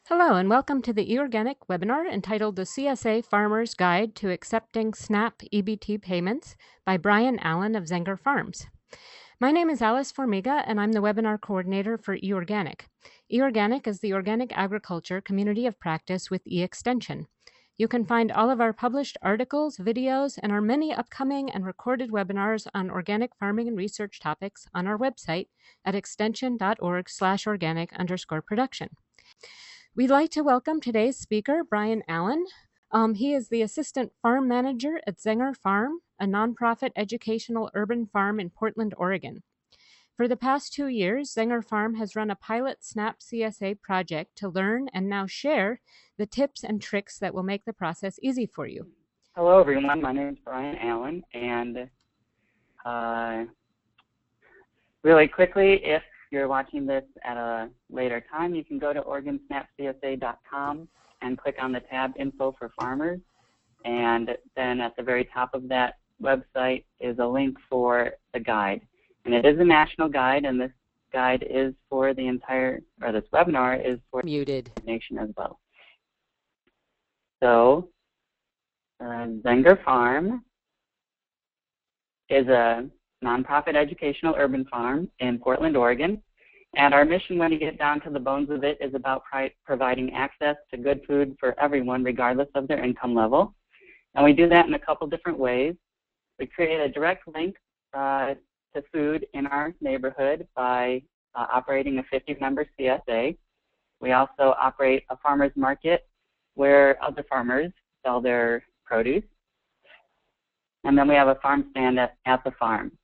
Hello and welcome to the eOrganic webinar entitled The CSA Farmer's Guide to Accepting SNAP EBT Payments by Bryan Allan of Zenger Farms. My name is Alice Formiga and I'm the webinar coordinator for eOrganic. eOrganic is the organic agriculture community of practice with eExtension. You can find all of our published articles, videos, and our many upcoming and recorded webinars on organic farming and research topics on our website at extension.org/organic_production. We'd like to welcome today's speaker, Bryan Allan. He is the Assistant Farm Manager at Zenger Farm, a nonprofit educational urban farm in Portland, Oregon. For the past 2 years, Zenger Farm has run a pilot SNAP CSA project to learn and now share the tips and tricks that will make the process easy for you. Hello, everyone. My name is Bryan Allan, and really quickly, if you're watching this at a later time, you can go to OregonSnapCSA.com and click on the tab Info for Farmers, and then at the very top of that website is a link for the guide. And it is a national guide, and this guide is for the entire, or this webinar is for the nation as well. So, Zenger Farm is a nonprofit educational urban farm in Portland, Oregon. And our mission, when you get down to the bones of it, is about providing access to good food for everyone, regardless of their income level. And we do that in a couple different ways. We create a direct link to food in our neighborhood by operating a 50-member CSA. We also operate a farmer's market where other farmers sell their produce. And then we have a farm stand at the farm.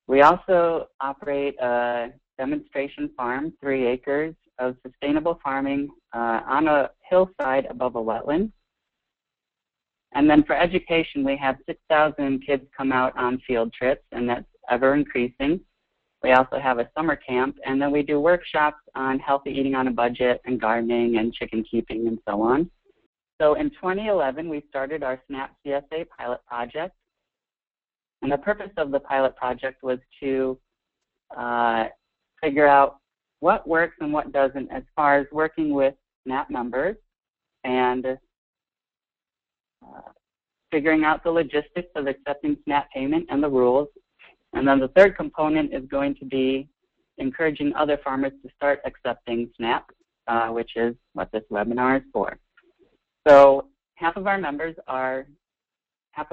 We also operate a demonstration farm, 3 acres of sustainable farming on a hillside above a wetland. And then for education, we have 6,000 kids come out on field trips, and that's ever increasing. We also have a summer camp, and then we do workshops on healthy eating on a budget and gardening and chicken keeping and so on. So in 2011, we started our SNAP CSA pilot project. And the purpose of the pilot project was to figure out what works and what doesn't as far as working with SNAP members and figuring out the logistics of accepting SNAP payment and the rules. And then the third component is going to be encouraging other farmers to start accepting SNAP, which is what this webinar is for. So half of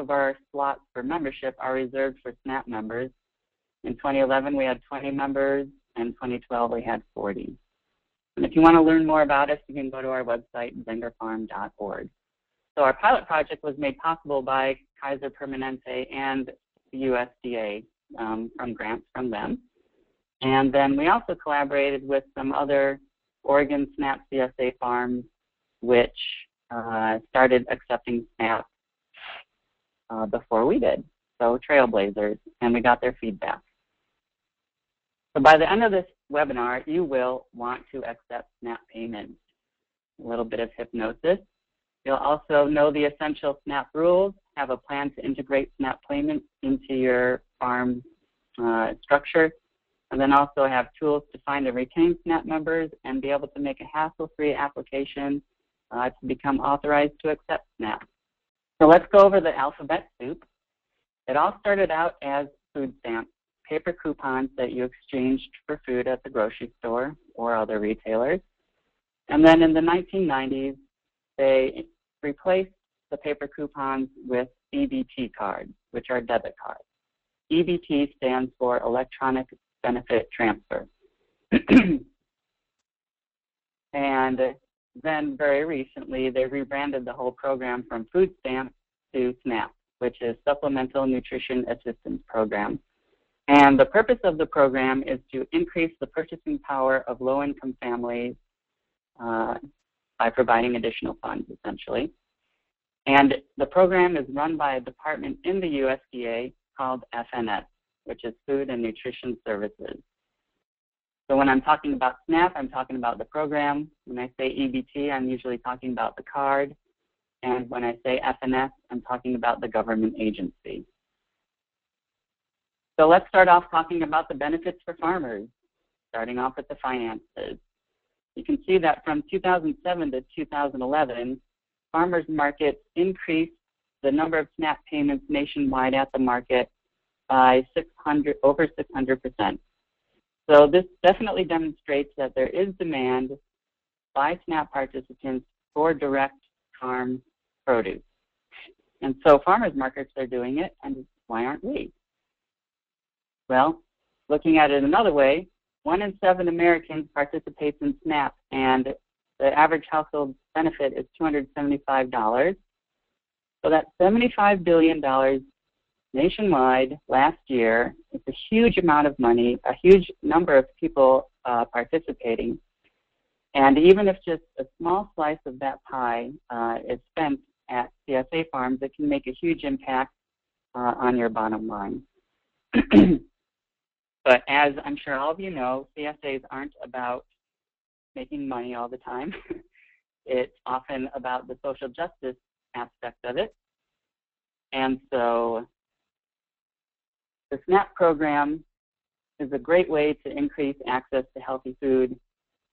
our slots for membership are reserved for SNAP members. In 2011, we had 20 members, and 2012, we had 40. And if you want to learn more about us, you can go to our website, zengerfarm.org. So our pilot project was made possible by Kaiser Permanente and the USDA from grants from them. And then we also collaborated with some other Oregon SNAP CSA farms, which started accepting SNAP before we did, so trailblazers, and we got their feedback. So by the end of this webinar, you will want to accept SNAP payments. A little bit of hypnosis. You'll also know the essential SNAP rules, have a plan to integrate SNAP payments into your farm structure, and then also have tools to find and retain SNAP members and be able to make a hassle-free application to become authorized to accept SNAP. So let's go over the alphabet soup. It all started out as food stamps, paper coupons that you exchanged for food at the grocery store or other retailers. And then in the 1990s, they replaced the paper coupons with EBT cards, which are debit cards. EBT stands for Electronic Benefit Transfer. And then very recently, they rebranded the whole program from food stamps to SNAP, which is Supplemental Nutrition Assistance Program. And the purpose of the program is to increase the purchasing power of low-income families by providing additional funds, essentially. And the program is run by a department in the USDA called FNS, which is Food and Nutrition Services. So when I'm talking about SNAP, I'm talking about the program. When I say EBT, I'm usually talking about the card. And when I say FNS, I'm talking about the government agency. So let's start off talking about the benefits for farmers, starting off with the finances. you can see that from 2007 to 2011, farmers markets increased the number of SNAP payments nationwide at the market by over 600%. So this definitely demonstrates that there is demand by SNAP participants for direct farm produce. And so farmers markets are doing it, and why aren't we? Well, looking at it another way, 1 in 7 Americans participates in SNAP, and the average household benefit is $275. So that's $75 billion nationwide last year. It's a huge amount of money, a huge number of people participating. And even if just a small slice of that pie is spent at CSA farms, it can make a huge impact on your bottom line. But as I'm sure all of you know, CSAs aren't about making money all the time. It's often about the social justice aspect of it. And so the SNAP program is a great way to increase access to healthy food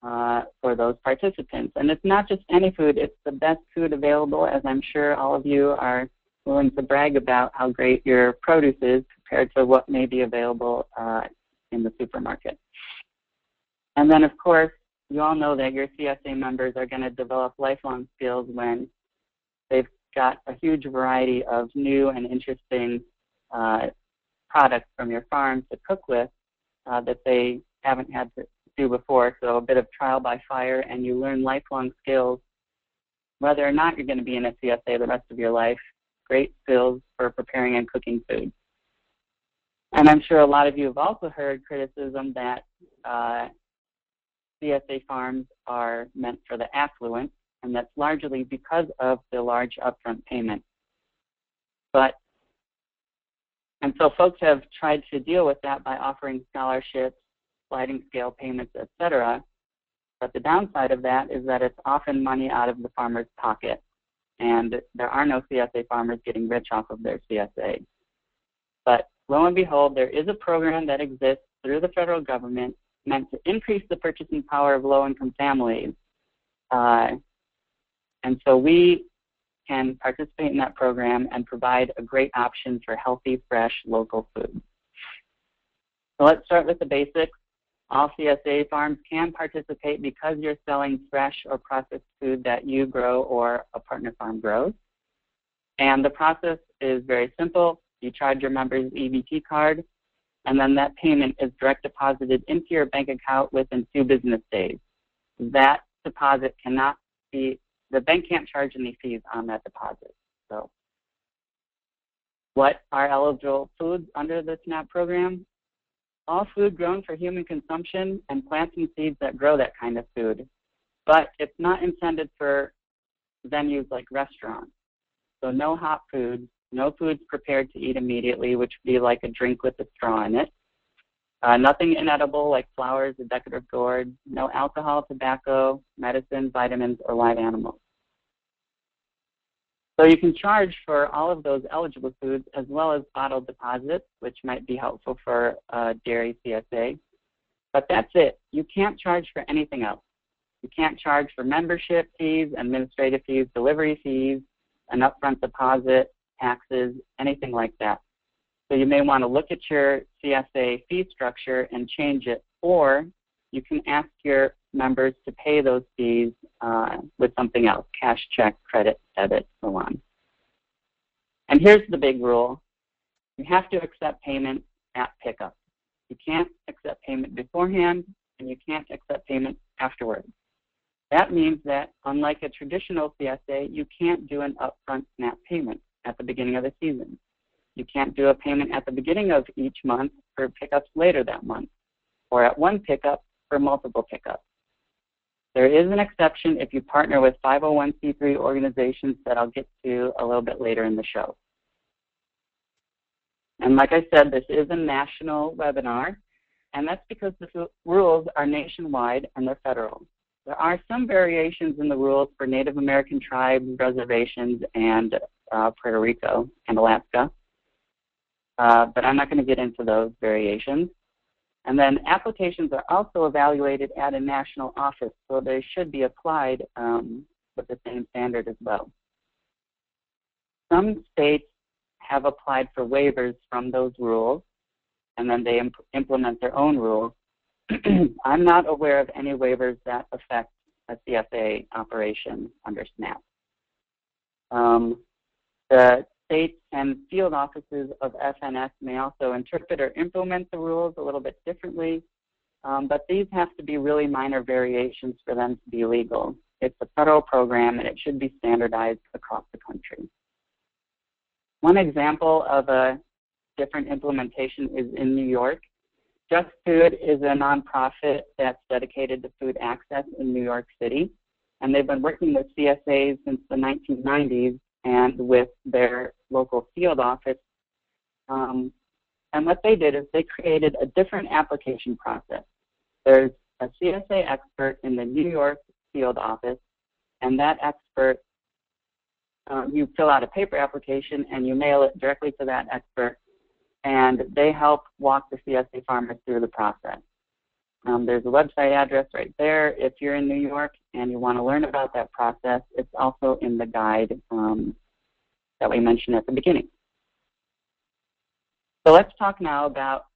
for those participants. And it's not just any food, it's the best food available, as I'm sure all of you are willing to brag about how great your produce is compared to what may be available in the supermarket. And then, of course, you all know that your CSA members are going to develop lifelong skills when they've got a huge variety of new and interesting products from your farm to cook with that they haven't had to do before. So a bit of trial by fire, and you learn lifelong skills, whether or not you're going to be in a CSA the rest of your life. Great skills for preparing and cooking food. And I'm sure a lot of you have also heard criticism that CSA farms are meant for the affluent, and that's largely because of the large upfront payment. And so folks have tried to deal with that by offering scholarships, sliding scale payments, etc. But the downside of that is that it's often money out of the farmer's pocket, and there are no CSA farmers getting rich off of their CSA. But lo and behold, there is a program that exists through the federal government meant to increase the purchasing power of low-income families. And so we can participate in that program and provide a great option for healthy, fresh, local food. So let's start with the basics. All CSA farms can participate because you're selling fresh or processed food that you grow or a partner farm grows. And the process is very simple. You charge your members' EBT card, and then that payment is direct deposited into your bank account within 2 business days. That deposit cannot be, the bank can't charge any fees on that deposit. So what are eligible foods under the SNAP program? All food grown for human consumption and plants and seeds that grow that kind of food. But it's not intended for venues like restaurants. So no hot foods, no foods prepared to eat immediately, which would be like a drink with a straw in it. Nothing inedible like flowers or decorative gourds. No alcohol, tobacco, medicine, vitamins, or live animals. So you can charge for all of those eligible foods as well as bottled deposits, which might be helpful for dairy CSA. But that's it. You can't charge for anything else. You can't charge for membership fees, administrative fees, delivery fees, an upfront deposit, taxes, anything like that. So you may want to look at your CSA fee structure and change it, or you can ask your members to pay those fees with something else, cash, check, credit, debit, so on. And here's the big rule. You have to accept payment at pickup. You can't accept payment beforehand, and you can't accept payment afterwards. That means that, unlike a traditional CSA, you can't do an upfront SNAP payment at the beginning of the season. You can't do a payment at the beginning of each month for pickups later that month, or at one pickup for multiple pickups. There is an exception if you partner with 501c3 organizations that I'll get to a little bit later in the show. And like I said, this is a national webinar, and that's because the rules are nationwide and they're federal. There are some variations in the rules for Native American tribes, reservations, and Puerto Rico and Alaska, but I'm not going to get into those variations. And then applications are also evaluated at a national office, so they should be applied with the same standard as well. Some states have applied for waivers from those rules, and then they implement their own rules. I'm not aware of any waivers that affect a CSA operation under SNAP. The state and field offices of FNS may also interpret or implement the rules a little bit differently, but these have to be really minor variations for them to be legal. It's a federal program, and it should be standardized across the country. One example of a different implementation is in New York. Just Food is a nonprofit that's dedicated to food access in New York City, and they've been working with CSAs since the 1990s and with their local field office. And what they did is they created a different application process. There's a CSA expert in the New York field office, and that expert, you fill out a paper application and you mail it directly to that expert, and they help walk the CSA farmers through the process. There's a website address right there if you're in New York and you want to learn about that process. It's also in the guide that we mentioned at the beginning. So let's talk now about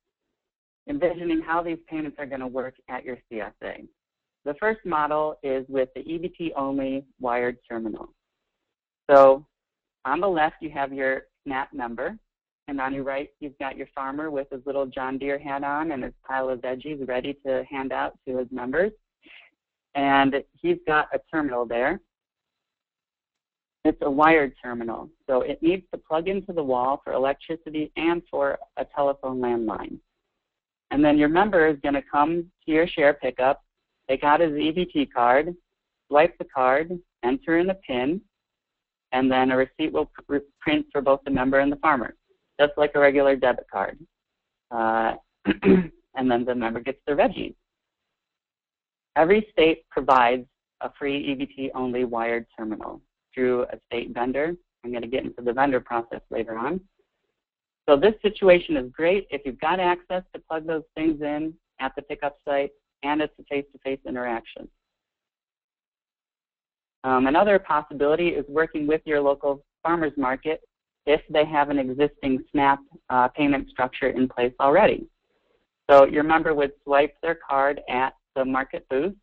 envisioning how these payments are going to work at your CSA. The first model is with the EBT-only wired terminal. So on the left, you have your SNAP member, and on your right, you've got your farmer with his little John Deere hat on and his pile of veggies ready to hand out to his members. And he's got a terminal there. It's a wired terminal, so it needs to plug into the wall for electricity and for a telephone landline. And then your member is going to come to your share pickup, take out his EBT card, swipe the card, enter in a PIN, and then a receipt will print for both the member and the farmer, just like a regular debit card. And then the member gets their veggies. Every state provides a free EBT-only wired terminal through a state vendor. I'm going to get into the vendor process later on. So this situation is great if you've got access to plug those things in at the pickup site and it's a face-to-face interaction. Another possibility is working with your local farmers market if they have an existing SNAP payment structure in place already. So your member would swipe their card at the market booth,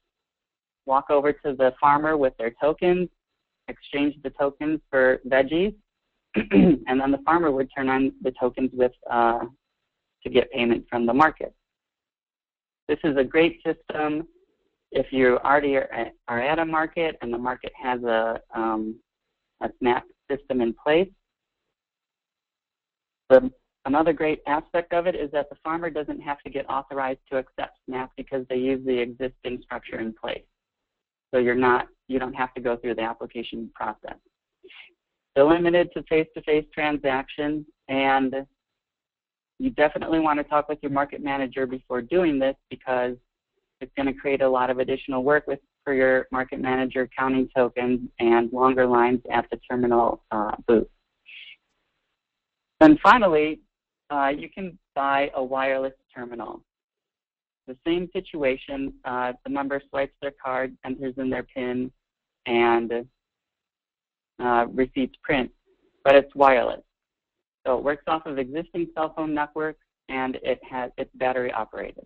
walk over to the farmer with their tokens, exchange the tokens for veggies, and then the farmer would turn on the tokens with to get payment from the market. This is a great system if you already are at a market and the market has a SNAP system in place. Another great aspect of it is that the farmer doesn't have to get authorized to accept SNAP because they use the existing structure in place. So you don't have to go through the application process. They're limited to face-to-face transactions, and you definitely want to talk with your market manager before doing this because it's going to create a lot of additional work for your market manager, counting tokens and longer lines at the terminal booth. Then finally, you can buy a wireless terminal. The same situation, the member swipes their card, enters in their PIN, and receipts print, but it's wireless. So it works off of existing cell phone networks, and it's battery operated.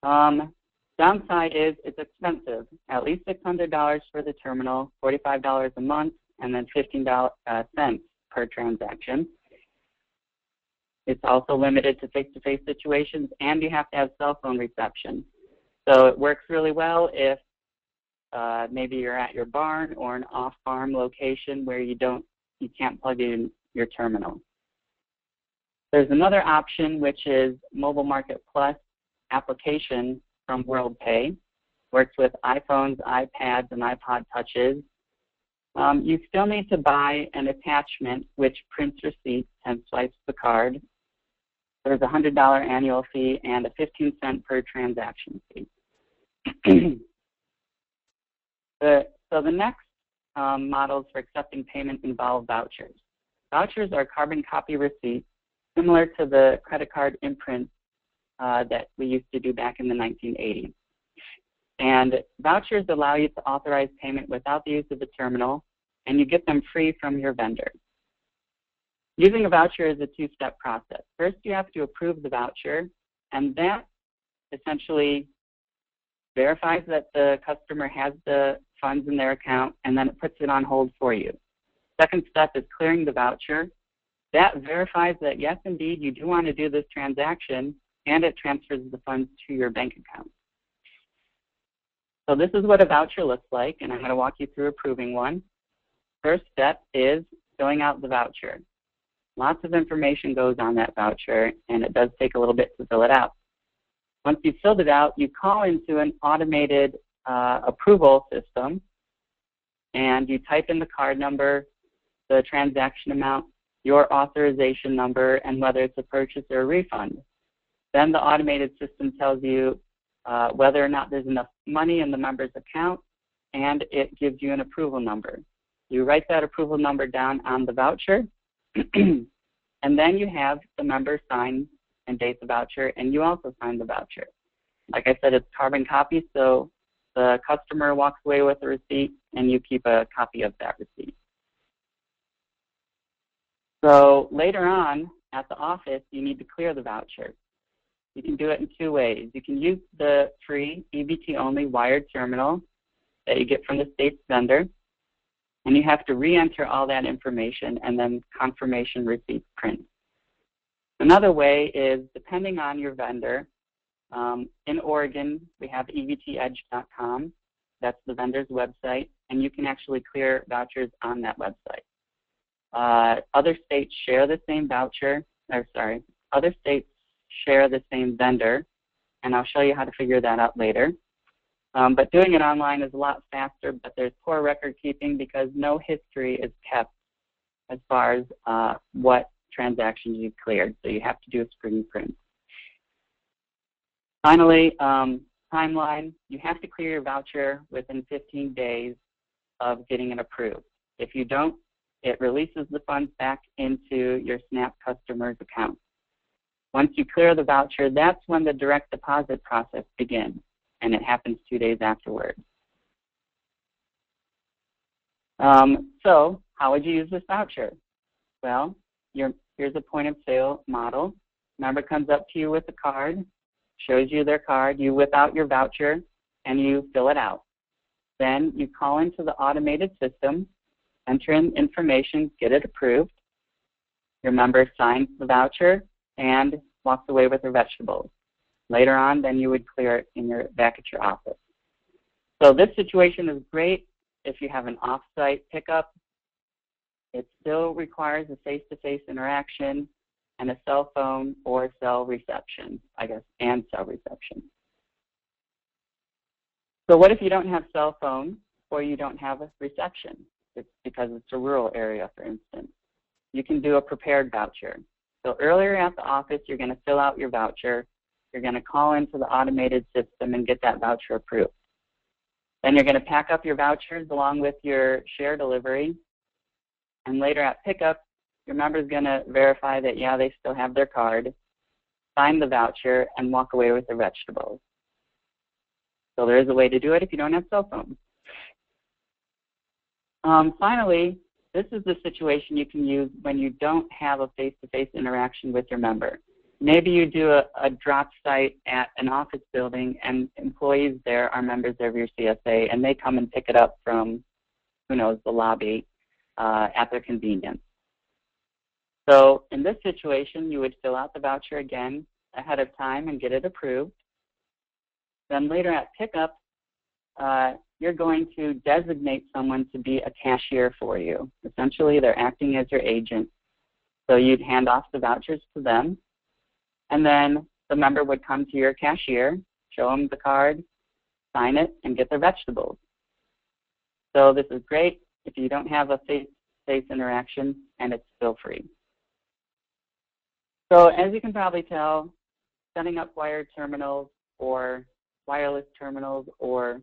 Downside is it's expensive, at least $600 for the terminal, $45 a month, and then 15 cents per transaction. It's also limited to face-to-face situations, and you have to have cell phone reception. So it works really well if maybe you're at your barn or an off-farm location where you can't plug in your terminal. There's another option, which is Mobile Market Plus application from WorldPay. Works with iPhones, iPads, and iPod Touches. You still need to buy an attachment which prints receipts and swipes the card. There's a $100 annual fee and a 15-cent per transaction fee. So the next models for accepting payment involve vouchers. Vouchers are carbon copy receipts similar to the credit card imprint that we used to do back in the 1980s. And vouchers allow you to authorize payment without the use of the terminal, and you get them free from your vendor. Using a voucher is a two-step process. First, you have to approve the voucher, and that essentially verifies that the customer has the funds in their account, and then it puts it on hold for you. Second step is clearing the voucher. That verifies that, yes, indeed, you do want to do this transaction, and it transfers the funds to your bank account. So this is what a voucher looks like, and I'm going to walk you through approving one. First step is filling out the voucher. Lots of information goes on that voucher, and it does take a little bit to fill it out. Once you've filled it out, you call into an automated approval system, and you type in the card number, the transaction amount, your authorization number, and whether it's a purchase or a refund. Then the automated system tells you whether or not there's enough money in the member's account, and it gives you an approval number. You write that approval number down on the voucher, and then you have the member sign and date the voucher, and you also sign the voucher. Like I said, it's carbon copy, so the customer walks away with a receipt, and you keep a copy of that receipt. So later on at the office, you need to clear the voucher. You can do it in two ways. You can use the free EBT-only wired terminal that you get from the state's vendor, and you have to re-enter all that information and then confirmation receipt print. Another way is, depending on your vendor, in Oregon, we have EBTedge.com. That's the vendor's website, and you can actually clear vouchers on that website. Other states share the same voucher, other states share the same vendor, and I'll show you how to figure that out later. But doing it online is a lot faster, but there's poor record keeping because no history is kept as far as what transactions you've cleared, so you have to do a screen print. Finally, timeline, you have to clear your voucher within 15 days of getting it approved. If you don't, it releases the funds back into your SNAP customer's account. Once you clear the voucher, that's when the direct deposit process begins, and it happens 2 days afterwards. So how would you use this voucher? Well, here's a point of sale model. Member comes up to you with a card, shows you their card, you whip out your voucher, and you fill it out. Then you call into the automated system, enter in information, get it approved. Your member signs the voucher and walks away with their vegetables. Later on, then you would clear it back at your office. So this situation is great if you have an off-site pickup. It still requires a face-to-face interaction and a cell phone or cell reception, I guess, and cell reception. So what if you don't have cell phone or you don't have a reception? It's because it's a rural area, for instance. You can do a prepared voucher. So earlier at the office, you're going to fill out your voucher. You're going to call into the automated system and get that voucher approved. Then you're going to pack up your vouchers along with your share delivery. And later at pickup, your member is going to verify that, yeah, they still have their card, sign the voucher, and walk away with their vegetables. So there is a way to do it if you don't have cell phones. Finally, this is the situation you can use when you don't have a face-to-face interaction with your member. Maybe you do a drop site at an office building and employees there are members of your CSA and they come and pick it up from, who knows, the lobby at their convenience. So in this situation, you would fill out the voucher again ahead of time and get it approved. Then later at pickup, you're going to designate someone to be a cashier for you. Essentially, they're acting as your agent. So you'd hand off the vouchers to them, and then the member would come to your cashier, show them the card, sign it, and get their vegetables. So this is great if you don't have a face-to-face interaction, and it's still free. So as you can probably tell, setting up wired terminals or wireless terminals or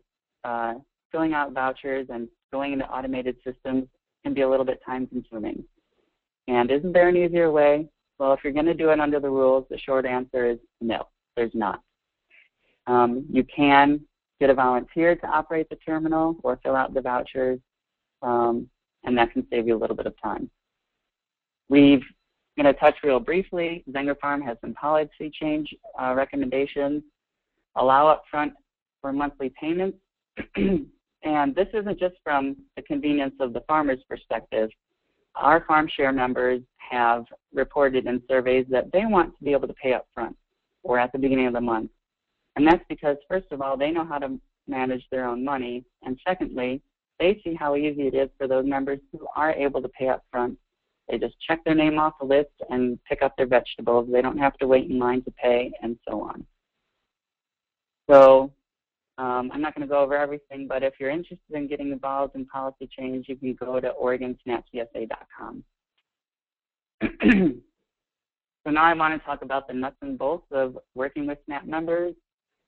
filling out vouchers and going into automated systems can be a little bit time-consuming. And isn't there an easier way? Well, if you're going to do it under the rules, the short answer is no, there's not. You can get a volunteer to operate the terminal or fill out the vouchers, and that can save you a little bit of time. We're going to touch real briefly. Zenger Farm has some policy change recommendations. Allow upfront for monthly payments. And this isn't just from the convenience of the farmer's perspective. Our farm share members have reported in surveys that they want to be able to pay up front or at the beginning of the month. And that's because, first of all, they know how to manage their own money. And secondly, they see how easy it is for those members who are able to pay up front. They just check their name off the list and pick up their vegetables. They don't have to wait in line to pay and so on. So I'm not going to go over everything, but if you're interested in getting involved in policy change, you can go to OregonSnapCSA.com. So now I want to talk about the nuts and bolts of working with SNAP members,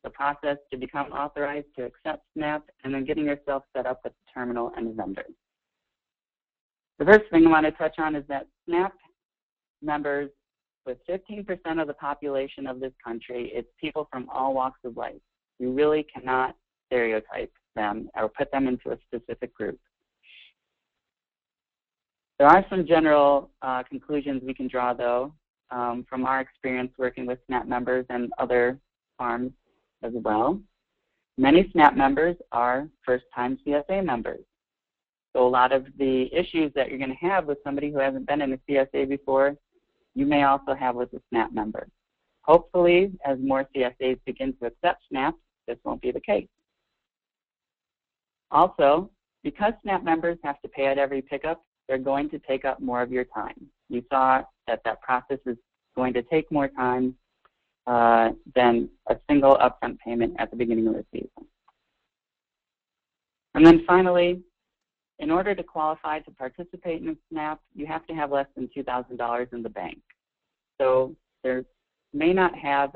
the process to become authorized to accept SNAP, and then getting yourself set up with the terminal and the vendor. The first thing I want to touch on is that SNAP members, with 15% of the population of this country, it's people from all walks of life. You really cannot stereotype them or put them into a specific group. There are some general conclusions we can draw, though, from our experience working with SNAP members and other farms as well. Many SNAP members are first-time CSA members. So a lot of the issues that you're going to have with somebody who hasn't been in a CSA before, you may also have with a SNAP member. Hopefully, as more CSAs begin to accept SNAP, this won't be the case. Also, because SNAP members have to pay at every pickup, they're going to take up more of your time. You saw that that process is going to take more time than a single upfront payment at the beginning of the season. And then finally, in order to qualify to participate in SNAP, you have to have less than $2,000 in the bank. So there may not have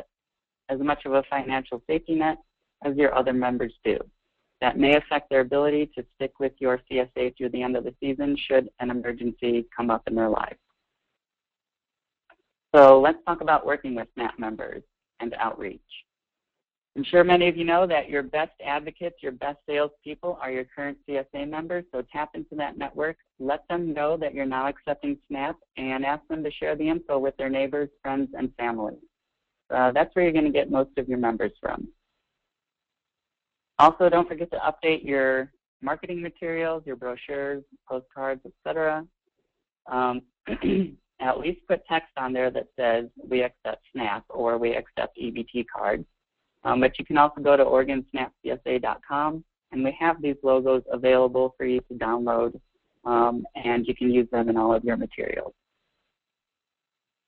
as much of a financial safety net as your other members do. That may affect their ability to stick with your CSA through the end of the season should an emergency come up in their lives. So let's talk about working with SNAP members and outreach. I'm sure many of you know that your best advocates, your best salespeople are your current CSA members, so tap into that network. Let them know that you're now accepting SNAP and ask them to share the info with their neighbors, friends, and family. That's where you're going to get most of your members from. Also, don't forget to update your marketing materials, your brochures, postcards, etc. At least put text on there that says, we accept SNAP or we accept EBT cards. But you can also go to OregonSnapCSA.com, and we have these logos available for you to download, and you can use them in all of your materials.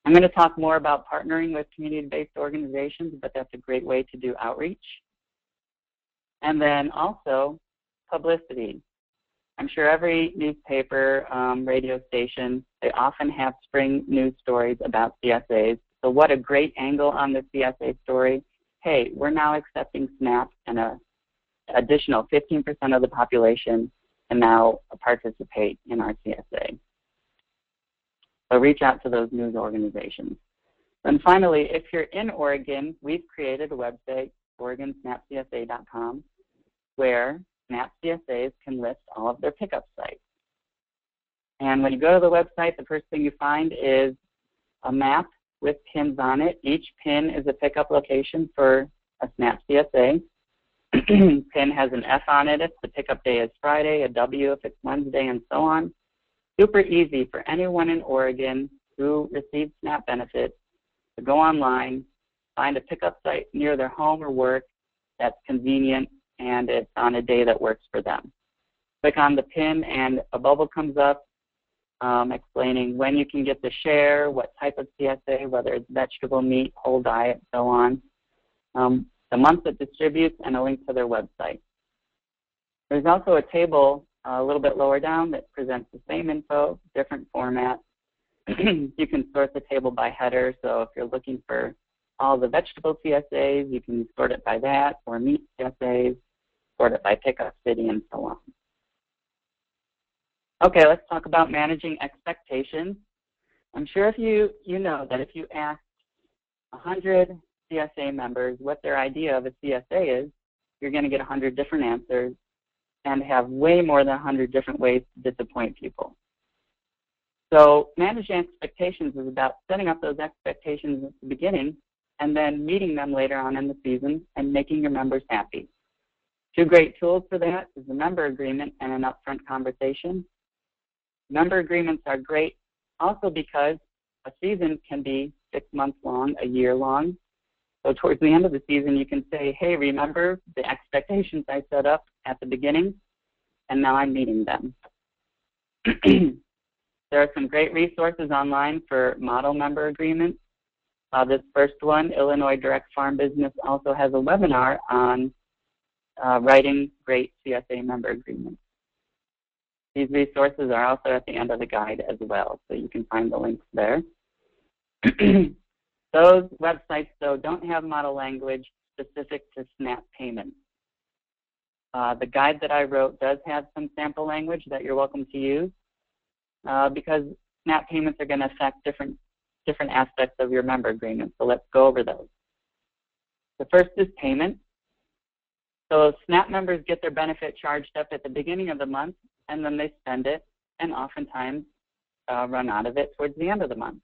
I'm going to talk more about partnering with community-based organizations, but that's a great way to do outreach. And then also publicity. I'm sure every newspaper, radio station, they often have spring news stories about CSAs. So what a great angle on the CSA story. Hey, we're now accepting SNAP, and an additional 15% of the population can now participate in our CSA. So reach out to those news organizations. And finally, if you're in Oregon, we've created a website, OregonSnapCSA.com, where SNAP CSAs can list all of their pickup sites. And when you go to the website, the first thing you find is a map with pins on it. Each pin is a pickup location for a SNAP CSA. Pin has an F on it if the pickup day is Friday, a W if it's Wednesday, and so on. Super easy for anyone in Oregon who receives SNAP benefits to go online, find a pickup site near their home or work that's convenient, and it's on a day that works for them. Click on the pin and a bubble comes up explaining when you can get the share, what type of CSA, whether it's vegetable, meat, whole diet, so on, the month it distributes, and a link to their website. There's also a table a little bit lower down that presents the same info, different format. You can sort the table by header, so if you're looking for all the vegetable CSAs, you can sort it by that, or meat CSAs, sort it by pickup city, and so on. Okay, let's talk about managing expectations. I'm sure if you know that if you ask 100 CSA members what their idea of a CSA is, you're going to get 100 different answers and have way more than 100 different ways to disappoint people. So managing expectations is about setting up those expectations at the beginning and then meeting them later on in the season and making your members happy. Two great tools for that is the member agreement and an upfront conversation. Member agreements are great also because a season can be 6 months long, a year long. So towards the end of the season, you can say, hey, remember the expectations I set up at the beginning, and now I'm meeting them. There are some great resources online for model member agreements. This first one, Illinois Direct Farm Business, also has a webinar on writing great CSA member agreements. These resources are also at the end of the guide as well, so you can find the links there. Those websites, though, don't have model language specific to SNAP payments. The guide that I wrote does have some sample language that you're welcome to use because SNAP payments are going to affect different aspects of your member agreement, so let's go over those. The first is payment. So SNAP members get their benefit charged up at the beginning of the month, and then they spend it, and oftentimes run out of it towards the end of the month.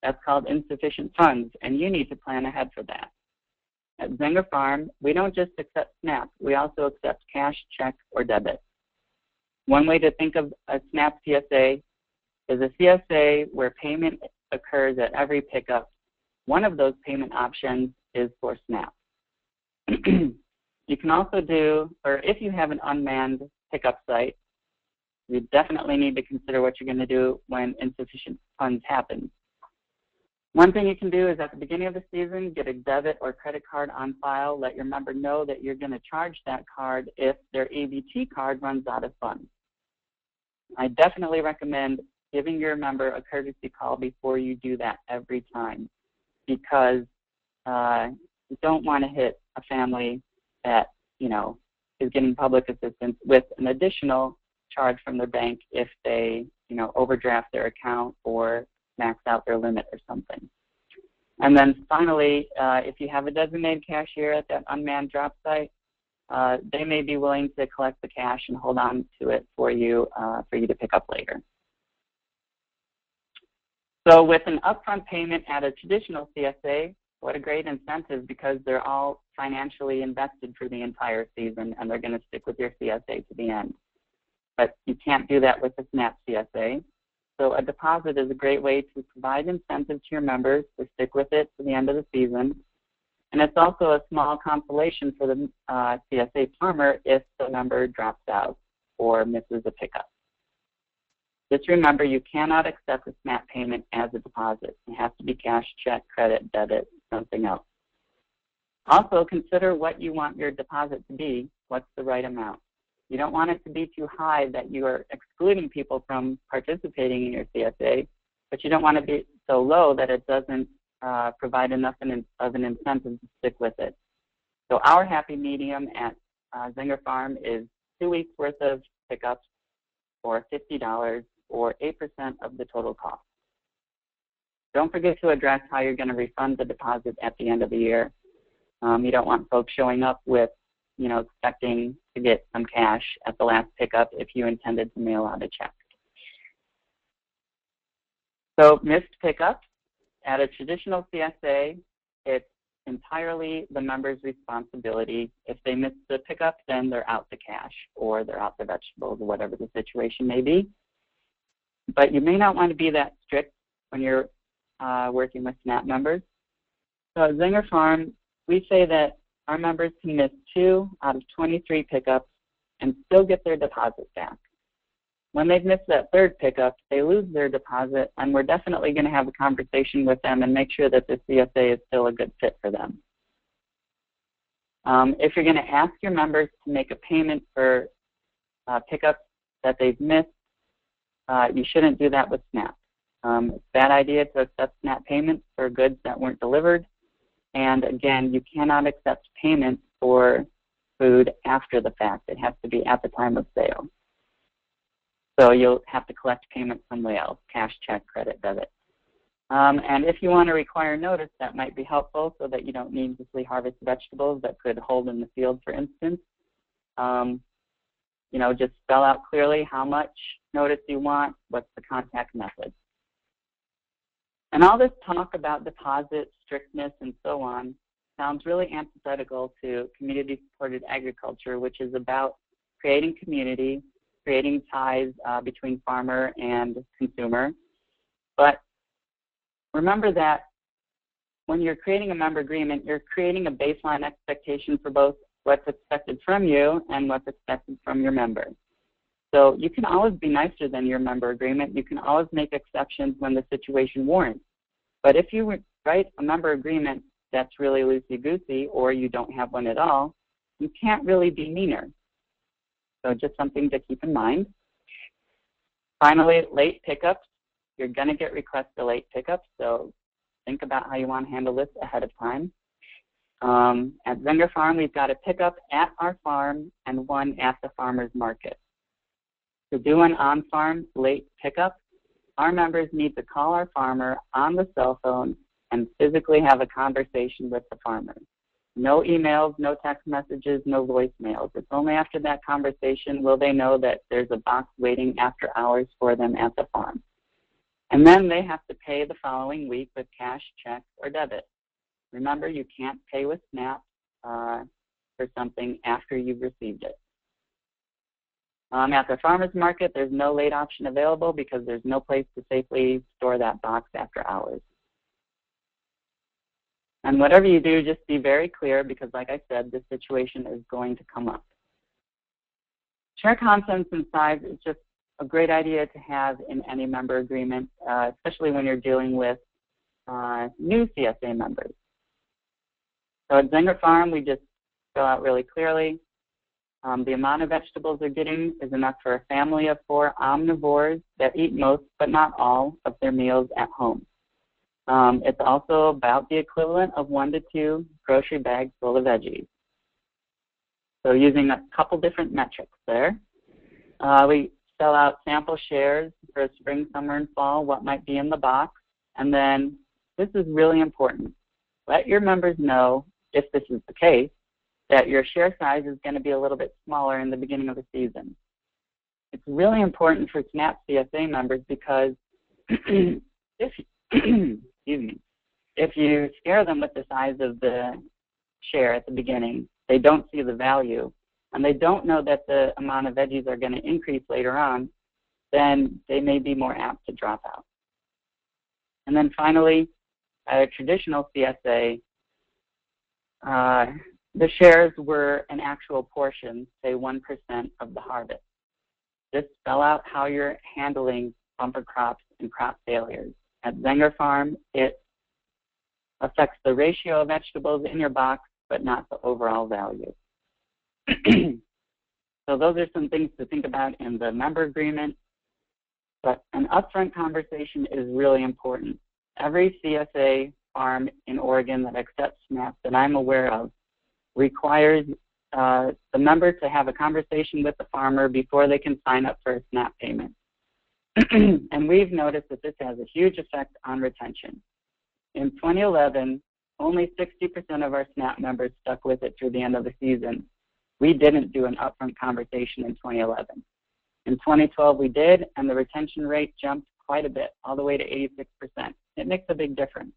That's called insufficient funds, and you need to plan ahead for that. At Zenger Farm, we don't just accept SNAP, we also accept cash, check, or debit. One way to think of a SNAP CSA is a CSA where payment occurs at every pickup. One of those payment options is for SNAP. You can also do, or if you have an unmanned pickup site, you definitely need to consider what you're going to do when insufficient funds happen. One thing you can do is at the beginning of the season, get a debit or credit card on file. Let your member know that you're going to charge that card if their EBT card runs out of funds. I definitely recommend giving your member a courtesy call before you do that every time, because you don't want to hit a family that, is getting public assistance with an additional charge from their bank if they, overdraft their account or max out their limit or something. And then finally, if you have a designated cashier at that unmanned drop site, they may be willing to collect the cash and hold on to it for you to pick up later. So with an upfront payment at a traditional CSA, what a great incentive, because they're all financially invested for the entire season and they're going to stick with your CSA to the end. But you can't do that with a SNAP CSA. So a deposit is a great way to provide incentive to your members to stick with it to the end of the season. And it's also a small consolation for the CSA farmer if the member drops out or misses a pickup. Just remember, you cannot accept a SNAP payment as a deposit. It has to be cash, check, credit, debit, something else. Also, consider what you want your deposit to be. What's the right amount? You don't want it to be too high that you are excluding people from participating in your CSA, but you don't want to be so low that it doesn't provide enough of an incentive to stick with it. So our happy medium at Zenger Farm is 2 weeks worth of pickups for $50 or 8% of the total cost. Don't forget to address how you're going to refund the deposit at the end of the year. You don't want folks showing up with, expecting to get some cash at the last pickup if you intended to mail out a check. So missed pickups. At a traditional CSA, it's entirely the member's responsibility. If they miss the pickup, then they're out the cash or they're out the vegetables or whatever the situation may be. But you may not want to be that strict when you're working with SNAP members. So at Zenger Farm, we say that our members can miss 2 out of 23 pickups and still get their deposit back. When they've missed that 3rd pickup, they lose their deposit, and we're definitely going to have a conversation with them and make sure that the CSA is still a good fit for them. If you're going to ask your members to make a payment for pickups that they've missed, you shouldn't do that with SNAP. It's a bad idea to accept SNAP payments for goods that weren't delivered. And again, you cannot accept payment for food after the fact. It has to be at the time of sale. So you'll have to collect payment somewhere else, cash, check, credit, debit. And if you want to require notice, that might be helpful so that you don't needlessly harvest vegetables that could hold in the field, for instance. You know, just spell out clearly how much notice you want, what's the contact method. And all this talk about deposit strictness and so on sounds really antithetical to community-supported agriculture, which is about creating community, creating ties between farmer and consumer. But remember that when you're creating a member agreement, you're creating a baseline expectation for both what's expected from you and what's expected from your member. So you can always be nicer than your member agreement. You can always make exceptions when the situation warrants. But if you write a member agreement that's really loosey-goosey, or you don't have one at all, you can't really be meaner. So just something to keep in mind. Finally, late pickups. You're going to get requests for late pickups, so think about how you want to handle this ahead of time. At Zenger Farm, we've got a pickup at our farm and one at the farmer's market. To do an on-farm late pickup, our members need to call our farmer on the cell phone and physically have a conversation with the farmer. No emails, no text messages, no voicemails. It's only after that conversation will they know that there's a box waiting after hours for them at the farm. And then they have to pay the following week with cash, check, or debit. Remember, you can't pay with SNAP for something after you've received it. At the farmer's market, there's no late option available because there's no place to safely store that box after hours. And whatever you do, just be very clear because, like I said, this situation is going to come up. Share contents and size is just a great idea to have in any member agreement, especially when you're dealing with new CSA members. So at Zenger Farm, we just spell out really clearly the amount of vegetables they're getting is enough for a family of 4 omnivores that eat most, but not all, of their meals at home. It's also about the equivalent of 1 to 2 grocery bags full of veggies. So using a couple different metrics there. We spell out sample shares for spring, summer, and fall, what might be in the box. And then this is really important. Let your members know, if this is the case, that your share size is going to be a little bit smaller in the beginning of the season. It's really important for SNAP CSA members because if you scare them with the size of the share at the beginning, they don't see the value, and they don't know that the amount of veggies are going to increase later on, then they may be more apt to drop out. And then finally, at a traditional CSA, the shares were an actual portion, say 1% of the harvest. Just spell out how you're handling bumper crops and crop failures. At Zenger Farm, it affects the ratio of vegetables in your box, but not the overall value. So those are some things to think about in the member agreement. But an upfront conversation is really important. Every CSA farm in Oregon that accepts SNAP that I'm aware of requires the member to have a conversation with the farmer before they can sign up for a SNAP payment. And we've noticed that this has a huge effect on retention. In 2011, only 60% of our SNAP members stuck with it through the end of the season. We didn't do an upfront conversation in 2011. In 2012, we did, and the retention rate jumped quite a bit, all the way to 86%. It makes a big difference.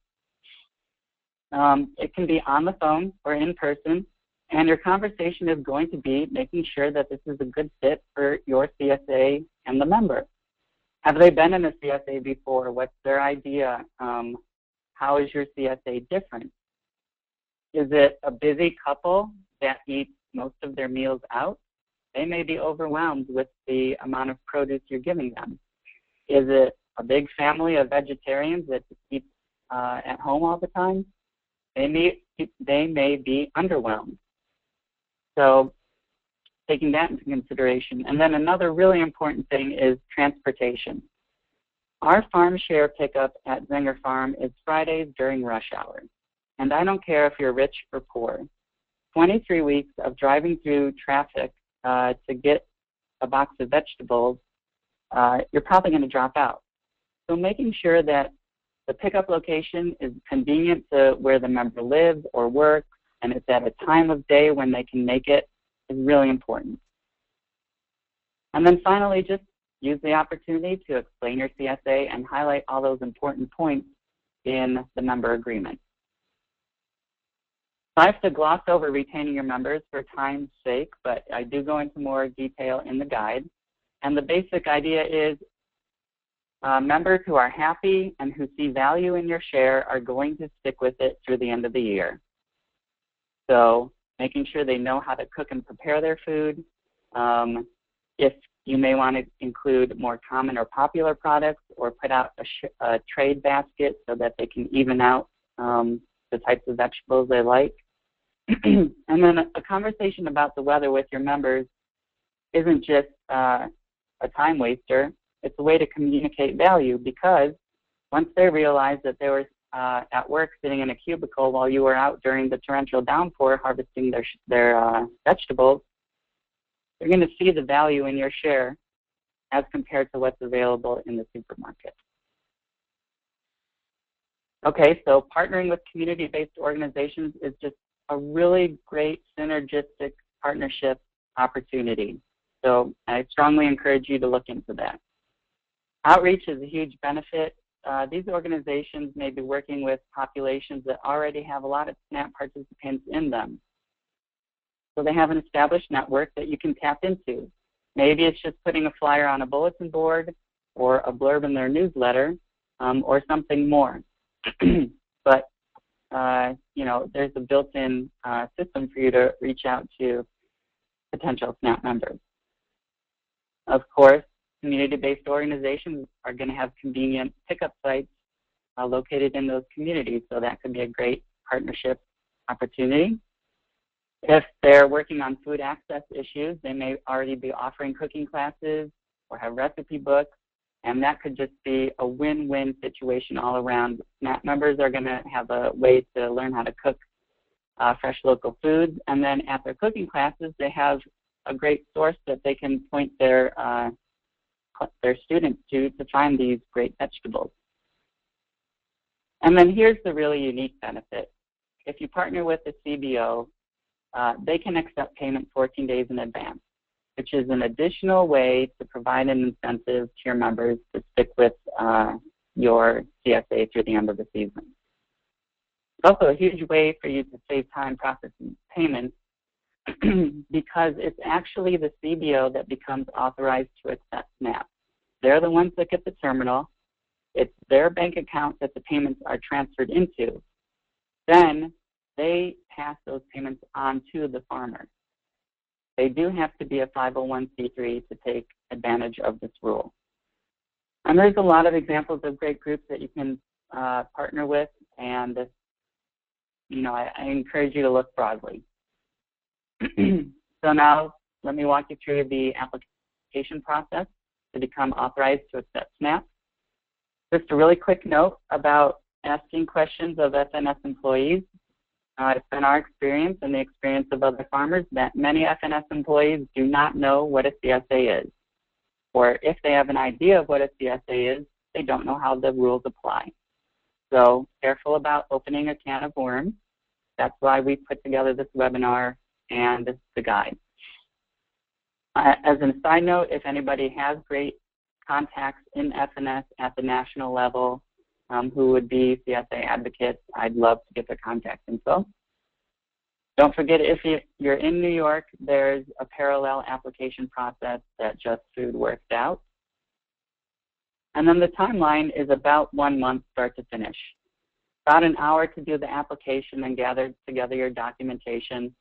It can be on the phone or in person, and your conversation is going to be making sure that this is a good fit for your CSA and the member. Have they been in a CSA before? What's their idea? How is your CSA different? Is it a busy couple that eats most of their meals out? They may be overwhelmed with the amount of produce you're giving them. Is it a big family of vegetarians that eat at home all the time? They may be underwhelmed. So taking that into consideration. And then another really important thing is transportation. Our farm share pickup at Zenger Farm is Fridays during rush hour. And I don't care if you're rich or poor. 23 weeks of driving through traffic to get a box of vegetables, you're probably going to drop out. So making sure that The pickup location is convenient to where the member lives or works, and it's at a time of day when they can make it is really important. And then finally, just use the opportunity to explain your CSA and highlight all those important points in the member agreement. I have to gloss over retaining your members for time's sake, but I do go into more detail in the guide. And the basic idea is members who are happy and who see value in your share are going to stick with it through the end of the year. So making sure they know how to cook and prepare their food. If you may want to include more common or popular products or put out a trade basket so that they can even out the types of vegetables they like. And then a conversation about the weather with your members isn't just a time waster. It's a way to communicate value, because once they realize that they were at work sitting in a cubicle while you were out during the torrential downpour harvesting their vegetables, they're going to see the value in your share as compared to what's available in the supermarket. Okay, so partnering with community-based organizations is just a really great synergistic partnership opportunity. So I strongly encourage you to look into that. Outreach is a huge benefit. These organizations may be working with populations that already have a lot of SNAP participants in them. So they have an established network that you can tap into. Maybe it's just putting a flyer on a bulletin board or a blurb in their newsletter or something more. But you know, there's a built-in system for you to reach out to potential SNAP members. Of course, community-based organizations are going to have convenient pickup sites located in those communities, so that could be a great partnership opportunity. If they're working on food access issues, they may already be offering cooking classes or have recipe books, and that could just be a win-win situation all around. SNAP members are going to have a way to learn how to cook fresh local foods, and then at their cooking classes, they have a great source that they can point their students to find these great vegetables. And then here's the really unique benefit. If you partner with a CBO, they can accept payment 14 days in advance, which is an additional way to provide an incentive to your members to stick with your CSA through the end of the season. It's also a huge way for you to save time processing payments because it's actually the CBO that becomes authorized to accept SNAP. They're the ones that get the terminal. It's their bank account that the payments are transferred into. Then they pass those payments on to the farmer. They do have to be a 501c3 to take advantage of this rule. And there's a lot of examples of great groups that you can partner with, and you know, I encourage you to look broadly. So now let me walk you through the application process to become authorized to accept SNAP. Just a really quick note about asking questions of FNS employees. It's been our experience and the experience of other farmers that many FNS employees do not know what a CSA is. Or if they have an idea of what a CSA is, they don't know how the rules apply. So careful about opening a can of worms. That's why we put together this webinar and the guide. As a side note, if anybody has great contacts in FNS at the national level who would be CSA advocates, I'd love to get their contact info. Don't forget, if you're in New York, there's a parallel application process that Just Food worked out. And then the timeline is about 1 month start to finish. About an hour to do the application and gather together your documentation.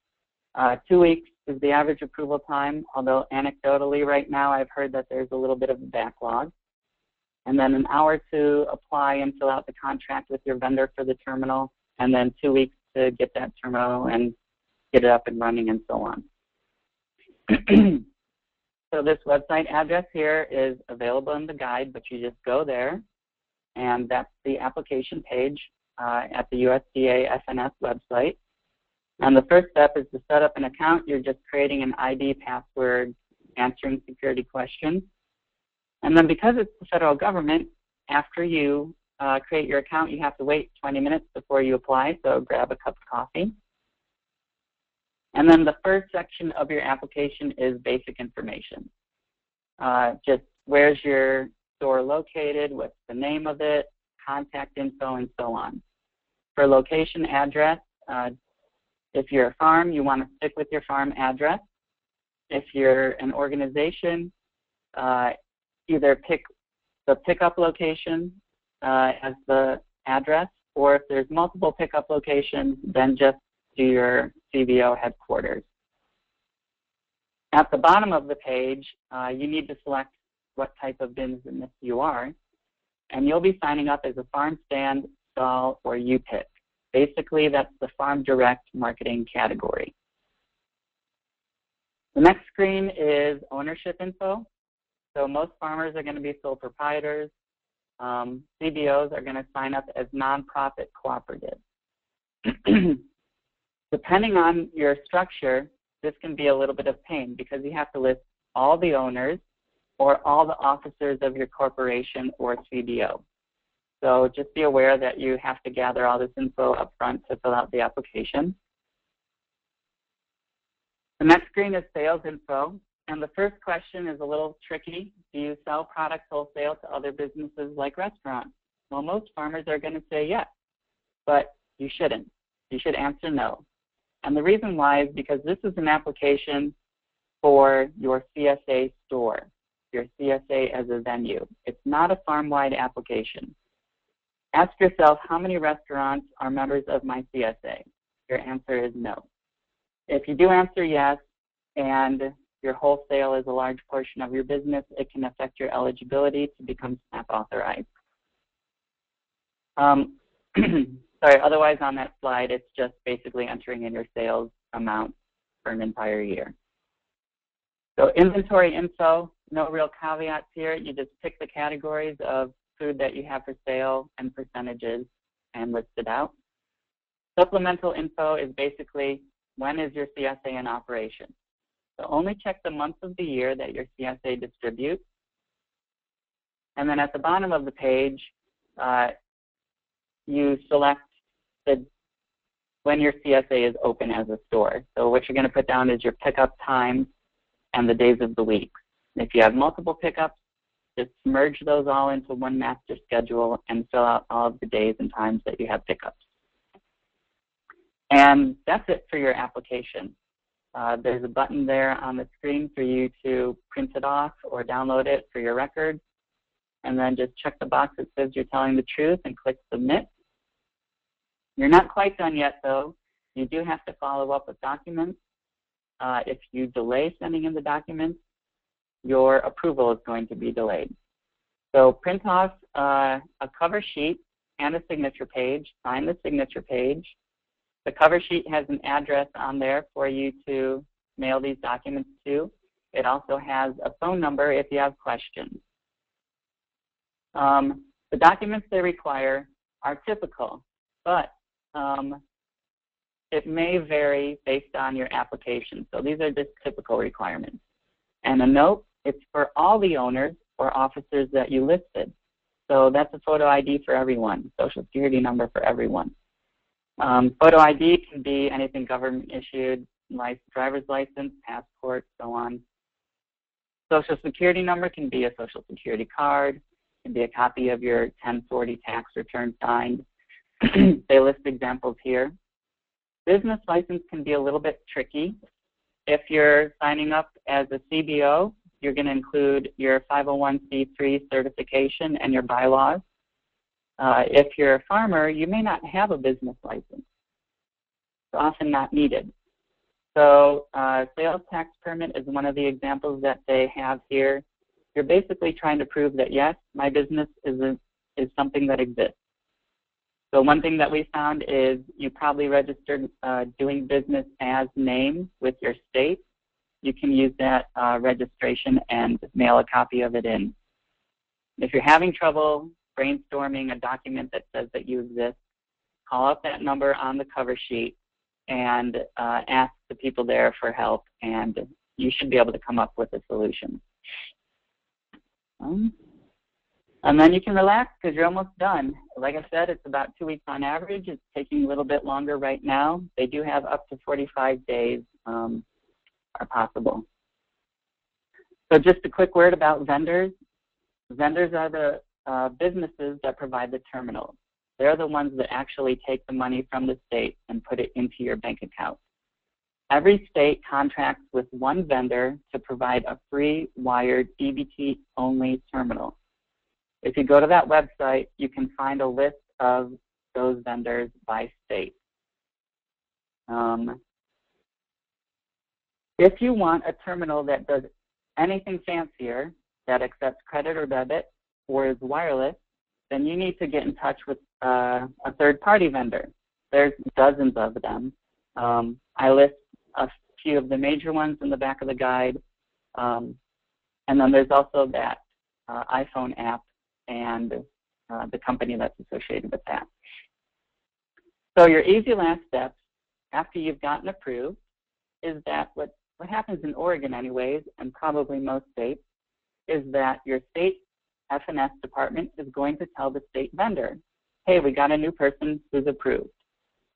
2 weeks is the average approval time, although anecdotally right now I've heard that there's a little bit of a backlog. And then an hour to apply and fill out the contract with your vendor for the terminal, and then 2 weeks to get that terminal and get it up and running and so on. So this website address here is available in the guide, but you just go there, and that's the application page at the USDA FNS website. And the first step is to set up an account. You're just creating an ID, password, answering security questions. And then because it's the federal government, after you create your account, you have to wait 20 minutes before you apply, so grab a cup of coffee. And then the first section of your application is basic information. Just where's your store located, what's the name of it, contact info, and so on. For location address, if you're a farm, you want to stick with your farm address. If you're an organization, either pick the pickup location as the address, or if there's multiple pickup locations, then just do your CBO headquarters. At the bottom of the page, you need to select what type of business you are, and you'll be signing up as a farm stand, stall, or U-pick. Basically, that's the farm direct marketing category. The next screen is ownership info. So most farmers are going to be sole proprietors. CBOs are going to sign up as nonprofit cooperatives. Depending on your structure, this can be a little bit of pain because you have to list all the owners or all the officers of your corporation or CBO. So just be aware that you have to gather all this info up front to fill out the application. The next screen is sales info. And the first question is a little tricky. Do you sell products wholesale to other businesses like restaurants? Well, most farmers are going to say yes, but you shouldn't. You should answer no. And the reason why is because this is an application for your CSA store, your CSA as a venue. It's not a farm-wide application. Ask yourself, how many restaurants are members of my CSA? Your answer is no. If you do answer yes, and your wholesale is a large portion of your business, it can affect your eligibility to become SNAP-authorized. Sorry, otherwise on that slide, it's just basically entering in your sales amount for an entire year. So inventory info, no real caveats here. You just pick the categories of food that you have for sale and percentages and list it out. Supplemental info is basically when is your CSA in operation. So only check the months of the year that your CSA distributes. And then at the bottom of the page, you select when your CSA is open as a store. So what you're going to put down is your pickup times and the days of the week. If you have multiple pickups, just merge those all into one master schedule and fill out all of the days and times that you have pickups. And that's it for your application. There's a button there on the screen for you to print it off or download it for your records. And then just check the box that says you're telling the truth and click submit. You're not quite done yet, though. You do have to follow up with documents. If you delay sending in the documents, your approval is going to be delayed. So print off a cover sheet and a signature page. Sign the signature page. The cover sheet has an address on there for you to mail these documents to. It also has a phone number if you have questions. The documents they require are typical, but it may vary based on your application. So these are just typical requirements. And a note, it's for all the owners or officers that you listed. So that's a photo ID for everyone, social security number for everyone. Photo ID can be anything government issued, like driver's license, passport, so on. Social security number can be a social security card, can be a copy of your 1040 tax return signed. They list examples here. Business license can be a little bit tricky. If you're signing up as a CBO, you're going to include your 501c3 certification and your bylaws. If you're a farmer, you may not have a business license. It's often not needed. So sales tax permit is one of the examples that they have here. You're basically trying to prove that, yes, my business is something that exists. So one thing that we found is you probably registered doing business as name with your state. You can use that registration and mail a copy of it in. If you're having trouble brainstorming a document that says that you exist, call up that number on the cover sheet and ask the people there for help, and you should be able to come up with a solution. And then you can relax because you're almost done. Like I said, it's about 2 weeks on average. It's taking a little bit longer right now. They do have up to 45 days are possible. So just a quick word about vendors. Vendors are the businesses that provide the terminals. They're the ones that actually take the money from the state and put it into your bank account. Every state contracts with one vendor to provide a free wired EBT-only terminal. If you go to that website, you can find a list of those vendors by state. If you want a terminal that does anything fancier, that accepts credit or debit or is wireless, then you need to get in touch with a third-party vendor. There's dozens of them. I list a few of the major ones in the back of the guide. And then there's also that iPhone app and the company that's associated with that. So your easy last steps after you've gotten approved is that what happens in Oregon anyways, and probably most states, is that your state F&S department is going to tell the state vendor, hey, we got a new person who's approved.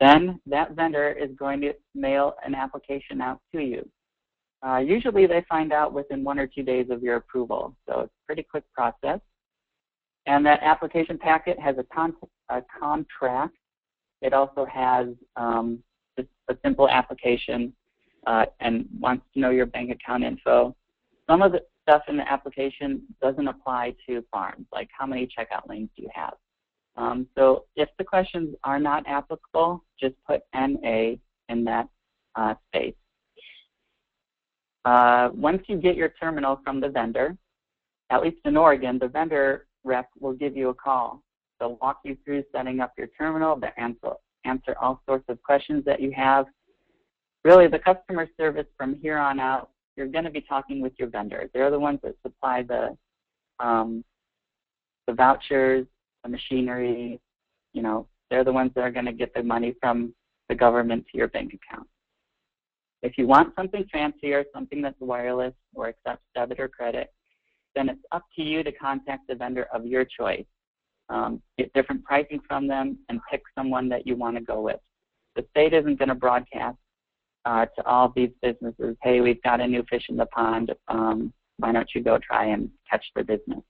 Then that vendor is going to mail an application out to you. Usually they find out within 1 or 2 days of your approval, so it's a pretty quick process. And that application packet has a contract. It also has just a simple application and wants to know your bank account info. Some of the stuff in the application doesn't apply to farms, like how many checkout lanes do you have? So if the questions are not applicable, just put NA in that space. Once you get your terminal from the vendor, at least in Oregon, the vendor rep will give you a call. They'll walk you through setting up your terminal, they'll answer all sorts of questions that you have. Really, the customer service from here on out, you're going to be talking with your vendor. They're the ones that supply the vouchers, the machinery, you know, they're the ones that are going to get the money from the government to your bank account. If you want something fancier, something that's wireless or accepts debit or credit, then it's up to you to contact the vendor of your choice. Get different pricing from them and pick someone that you want to go with. The state isn't going to broadcast to all these businesses, hey, we've got a new fish in the pond, why don't you go try and catch the business?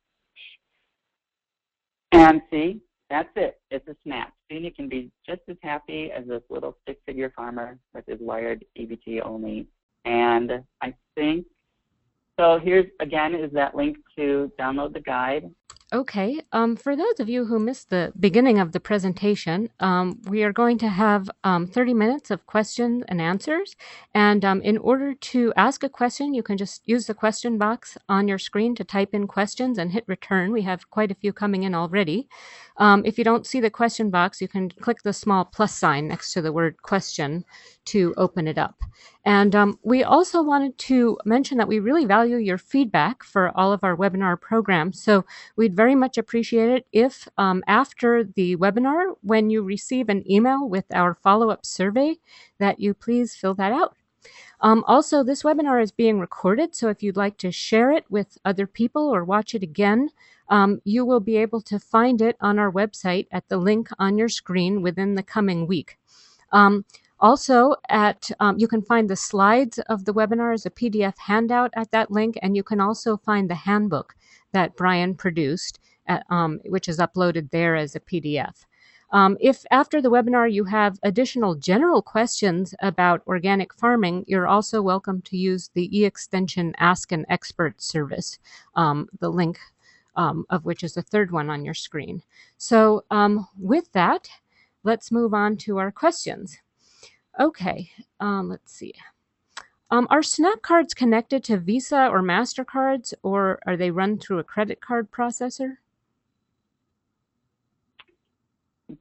And see, that's it. It's a SNAP. Soon you can be just as happy as this little stick-figure farmer with his wired EBT only. And I think, so here's, again, is that link to download the guide. Okay, for those of you who missed the beginning of the presentation, we are going to have 30 minutes of questions and answers. And in order to ask a question, you can just use the question box on your screen to type in questions and hit return. We have quite a few coming in already. If you don't see the question box, you can click the small plus sign next to the word question to open it up. And we also wanted to mention that we really value your feedback for all of our webinar programs. So we'd very much appreciate it if after the webinar, when you receive an email with our follow-up survey, that you please fill that out. Also, this webinar is being recorded, so if you'd like to share it with other people or watch it again, you will be able to find it on our website at the link on your screen within the coming week. Also, you can find the slides of the webinar as a PDF handout at that link, and you can also find the handbook that Bryan produced, which is uploaded there as a PDF. If after the webinar you have additional general questions about organic farming, you're also welcome to use the eExtension Ask an Expert service, the link of which is the third one on your screen. So with that, let's move on to our questions. Okay, let's see. Are SNAP cards connected to Visa or MasterCards, or are they run through a credit card processor?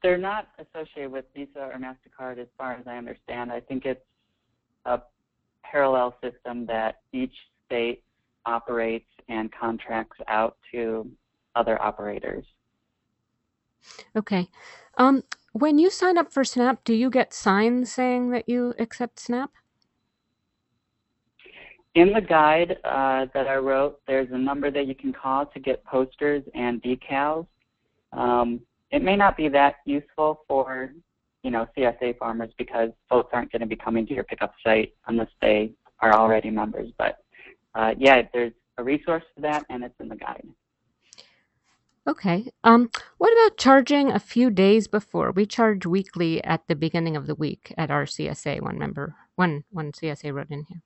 They're not associated with Visa or MasterCard as far as I understand. I think it's a parallel system that each state operates and contracts out to other operators. Okay. When you sign up for SNAP, do you get signs saying that you accept SNAP? In the guide that I wrote, there's a number that you can call to get posters and decals. It may not be that useful for, CSA farmers because folks aren't going to be coming to your pickup site unless they are already members. But yeah, there's a resource for that, and it's in the guide. Okay. What about charging a few days before? We charge weekly at the beginning of the week at our CSA. One CSA wrote in here.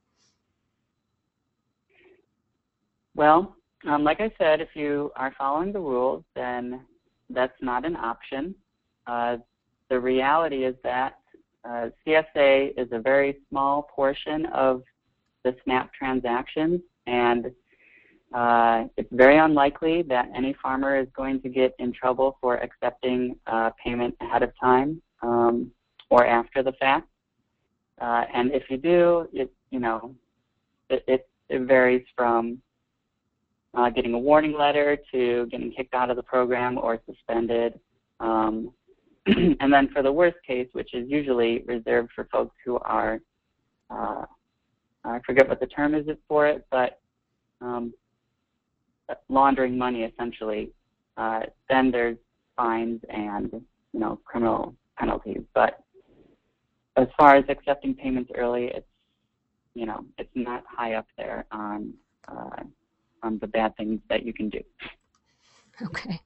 Well, like I said, if you are following the rules, then that's not an option. The reality is that CSA is a very small portion of the SNAP transactions, and it's very unlikely that any farmer is going to get in trouble for accepting payment ahead of time or after the fact. And if you do, it varies from getting a warning letter to getting kicked out of the program or suspended. And then for the worst case, which is usually reserved for folks who are, I forget what the term is for it, but laundering money essentially, then there's fines and criminal penalties. But as far as accepting payments early, it's not high up there on the bad things that you can do. Okay.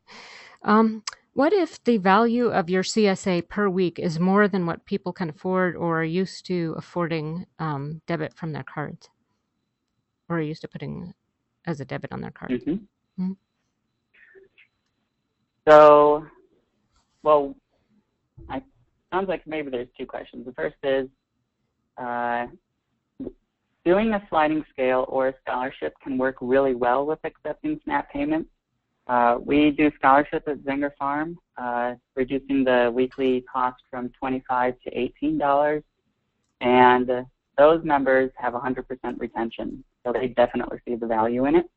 What if the value of your CSA per week is more than what people can afford or are used to affording debit from their cards, or are used to putting as a debit on their card? Mm-hmm. Mm-hmm. So, well, it sounds like maybe there's two questions. The first is, doing a sliding scale or a scholarship can work really well with accepting SNAP payments. We do scholarships at Zenger Farm, reducing the weekly cost from $25 to $18, and those members have 100% retention, so they definitely see the value in it.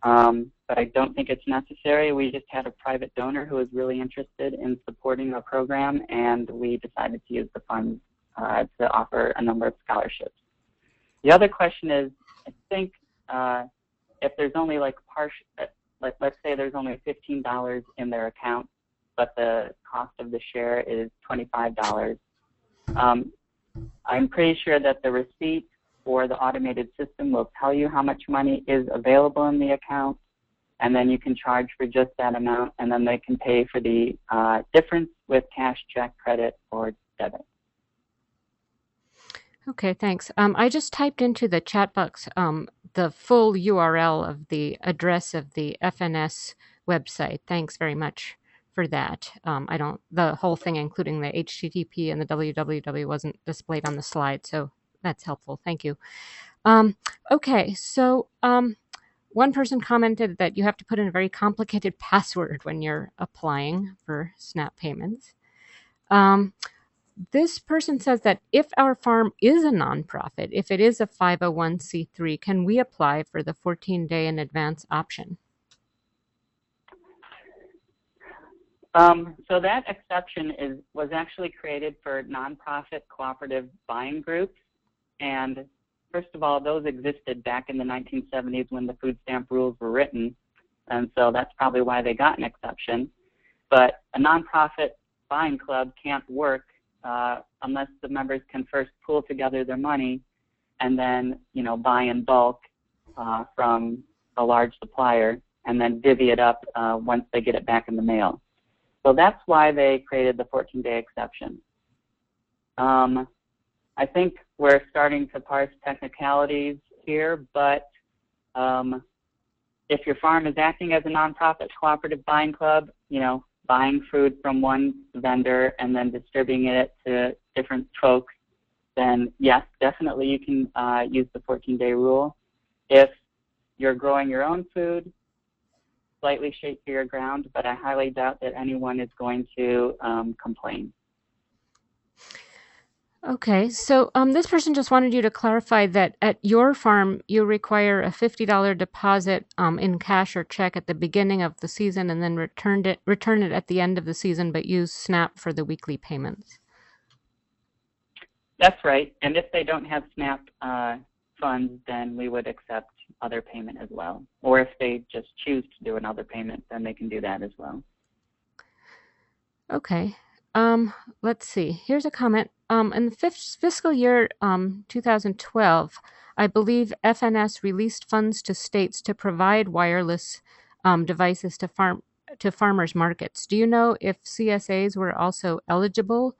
But I don't think it's necessary. We just had a private donor who was really interested in supporting our program, and we decided to use the funds to offer a number of scholarships. The other question is, I think if there's only let's say there's only $15 in their account, but the cost of the share is $25. I'm pretty sure that the receipt for the automated system will tell you how much money is available in the account, and then you can charge for just that amount, and then they can pay for the difference with cash, check, credit, or debit. Okay, thanks. I just typed into the chat box the full URL of the address of the FNS website. Thanks very much for that. The whole thing, including the HTTP and the www, wasn't displayed on the slide, so that's helpful. Thank you. Okay, so one person commented that you have to put in a very complicated password when you're applying for SNAP payments. This person says that if our farm is a nonprofit, if it is a 501c3, can we apply for the 14-day in advance option? So that exception was actually created for nonprofit cooperative buying groups. And first of all, those existed back in the 1970s when the food stamp rules were written. And so that's probably why they got an exception. But a nonprofit buying club can't work unless the members can first pool together their money and then, buy in bulk from a large supplier and then divvy it up once they get it back in the mail. So that's why they created the 14-day exception. I think we're starting to parse technicalities here, but if your farm is acting as a nonprofit cooperative buying club, buying food from one vendor and then distributing it to different folks, then yes, definitely you can use the 14-day rule. If you're growing your own food, slightly shake your ground, but I highly doubt that anyone is going to complain. Okay, so this person just wanted you to clarify that at your farm, you require a $50 deposit in cash or check at the beginning of the season and then return it at the end of the season, but use SNAP for the weekly payments. That's right. And if they don't have SNAP funds, then we would accept other payment as well. Or if they just choose to do another payment, then they can do that as well. Okay. Let's see. Here's a comment. In the fiscal year 2012, I believe FNS released funds to states to provide wireless devices to farmers markets. Do you know if CSAs were also eligible,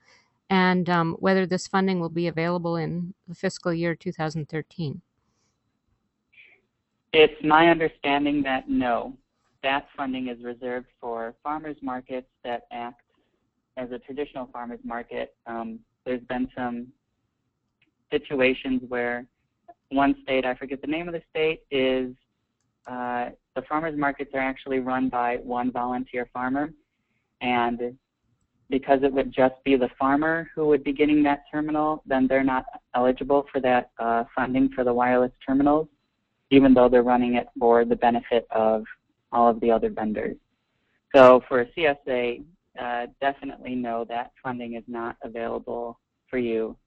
and whether this funding will be available in the fiscal year 2013? It's my understanding that no, that funding is reserved for farmers markets that act as a traditional farmers market. There's been some situations where one state, I forget the name of the state, is the farmers markets are actually run by one volunteer farmer, and because it would just be the farmer who would be getting that terminal, then they're not eligible for that funding for the wireless terminals, even though they're running it for the benefit of all of the other vendors. So for a CSA, definitely no, that funding is not available for you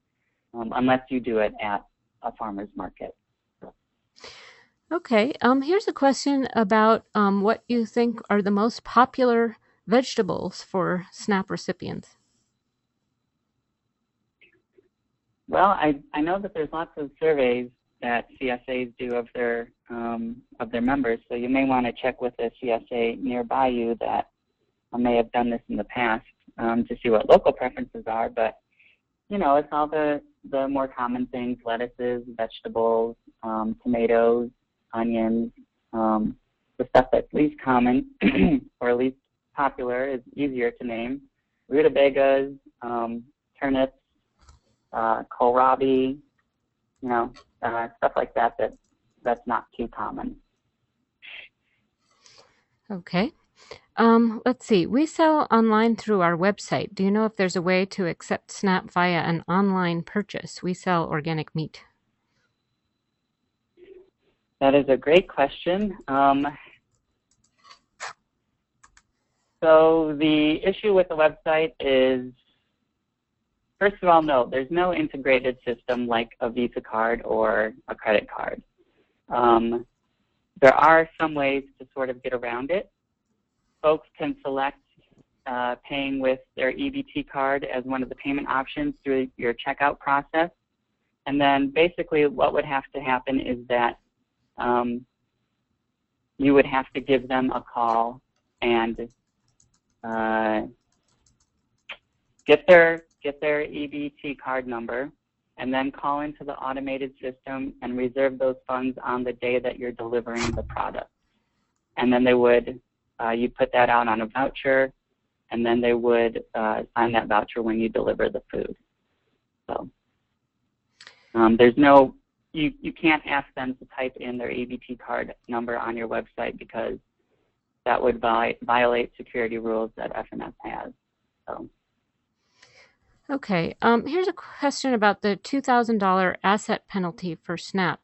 unless you do it at a farmer's market. Okay, here's a question about what you think are the most popular vegetables for SNAP recipients. Well, I know that there's lots of surveys that CSAs do of their members, so you may want to check with a CSA nearby you that may have done this in the past to see what local preferences are. But you know, it's all the more common things: lettuces, vegetables, tomatoes, onions. The stuff that's least common or least popular is easier to name: rutabagas, turnips, kohlrabi, you know, stuff like that that's not too common. Okay. Let's see. We sell online through our website. Do you know if there's a way to accept SNAP via an online purchase? We sell organic meat. That is a great question. So the issue with the website is, first of all, no, there's no integrated system like a Visa card or a credit card. There are some ways to sort of get around it. Folks can select paying with their EBT card as one of the payment options through your checkout process. And then basically what would have to happen is that you would have to give them a call and get their EBT card number, and then call into the automated system and reserve those funds on the day that you're delivering the product. And then they would, you put that out on a voucher, and then they would sign that voucher when you deliver the food. So there's no, you can't ask them to type in their EBT card number on your website because that would violate security rules that FNS has. So. Okay. Here's a question about the $2,000 asset penalty for SNAP.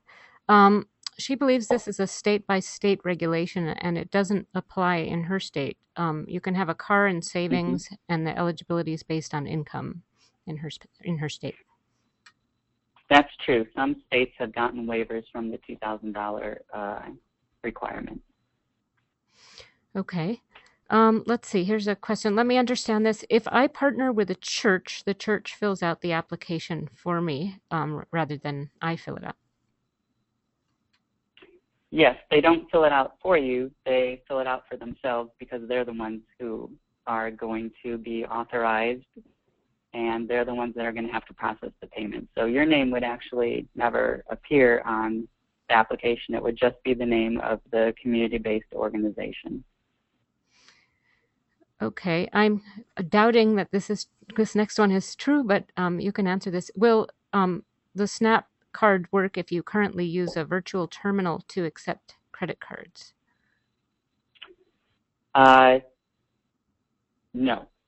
She believes this is a state-by-state regulation and it doesn't apply in her state. You can have a car and savings, and the eligibility is based on income in her state. That's true. Some states have gotten waivers from the $2,000 requirement. Okay. Let's see. Here's a question. Let me understand this. If I partner with a church, the church fills out the application for me rather than I fill it out. Yes, they don't fill it out for you. They fill it out for themselves because they're the ones who are going to be authorized, and they're the ones that are going to have to process the payment. So your name would actually never appear on the application. It would just be the name of the community-based organization. Okay, I'm doubting that this next one is true, but you can answer this. Will the SNAP card work if you currently use a virtual terminal to accept credit cards? No,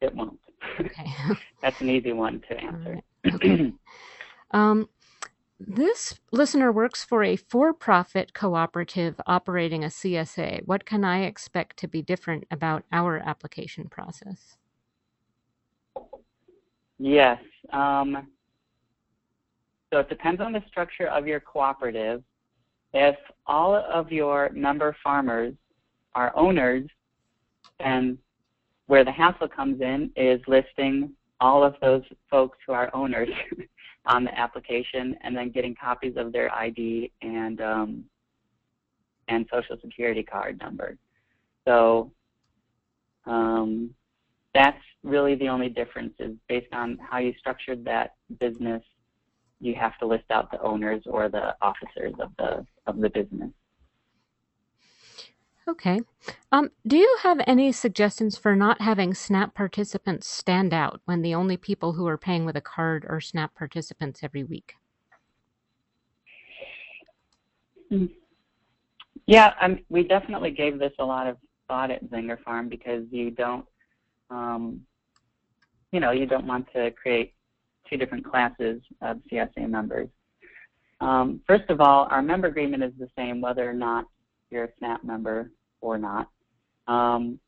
it won't. Okay. That's an easy one to answer. Right. Okay. This listener works for a for-profit cooperative operating a CSA. What can I expect to be different about our application process? Yes. So it depends on the structure of your cooperative. If all of your member farmers are owners, then where the hassle comes in is listing all of those folks who are owners on the application and then getting copies of their ID and Social Security card number. So that's really the only difference, is based on how you structured that business. You have to list out the owners or the officers of the business. Okay. Do you have any suggestions for not having SNAP participants stand out when the only people who are paying with a card are SNAP participants every week? Yeah, we definitely gave this a lot of thought at Zenger Farm, because you don't, you don't want to create two different classes of CSA members. First of all, our member agreement is the same whether or not you're a SNAP member or not. And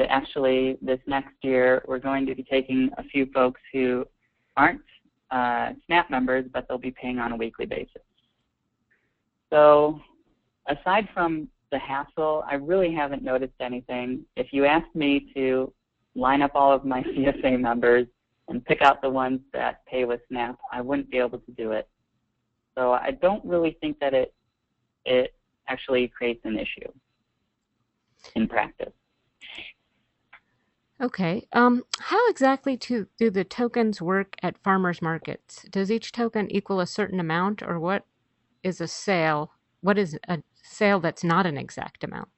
actually, this next year, we're going to be taking a few folks who aren't SNAP members, but they'll be paying on a weekly basis. So aside from the hassle, I really haven't noticed anything. If you asked me to line up all of my CSA members and pick out the ones that pay with SNAP, I wouldn't be able to do it. So I don't really think that it actually creates an issue in practice. Okay. How exactly do the tokens work at farmers markets? Does each token equal a certain amount, or what is a sale? What is a sale that's not an exact amount?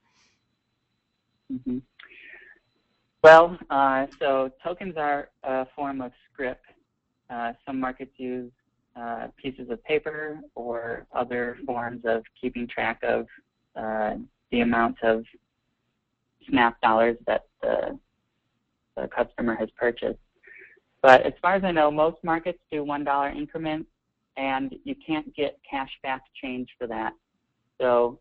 Mm-hmm. Well, so tokens are a form of scrip. Some markets use pieces of paper or other forms of keeping track of the amount of SNAP dollars that the customer has purchased. But as far as I know, most markets do $1 increments, and you can't get cash back change for that. So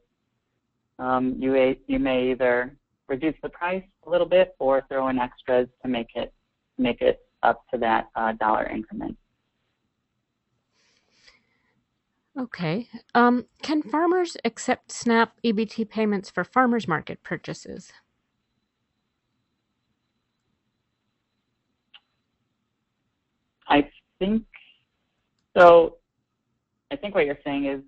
you may either reduce the price a little bit or throw in extras to make it up to that dollar increment. Okay. Can farmers accept SNAP EBT payments for farmers market purchases? I think so. I think what you're saying is,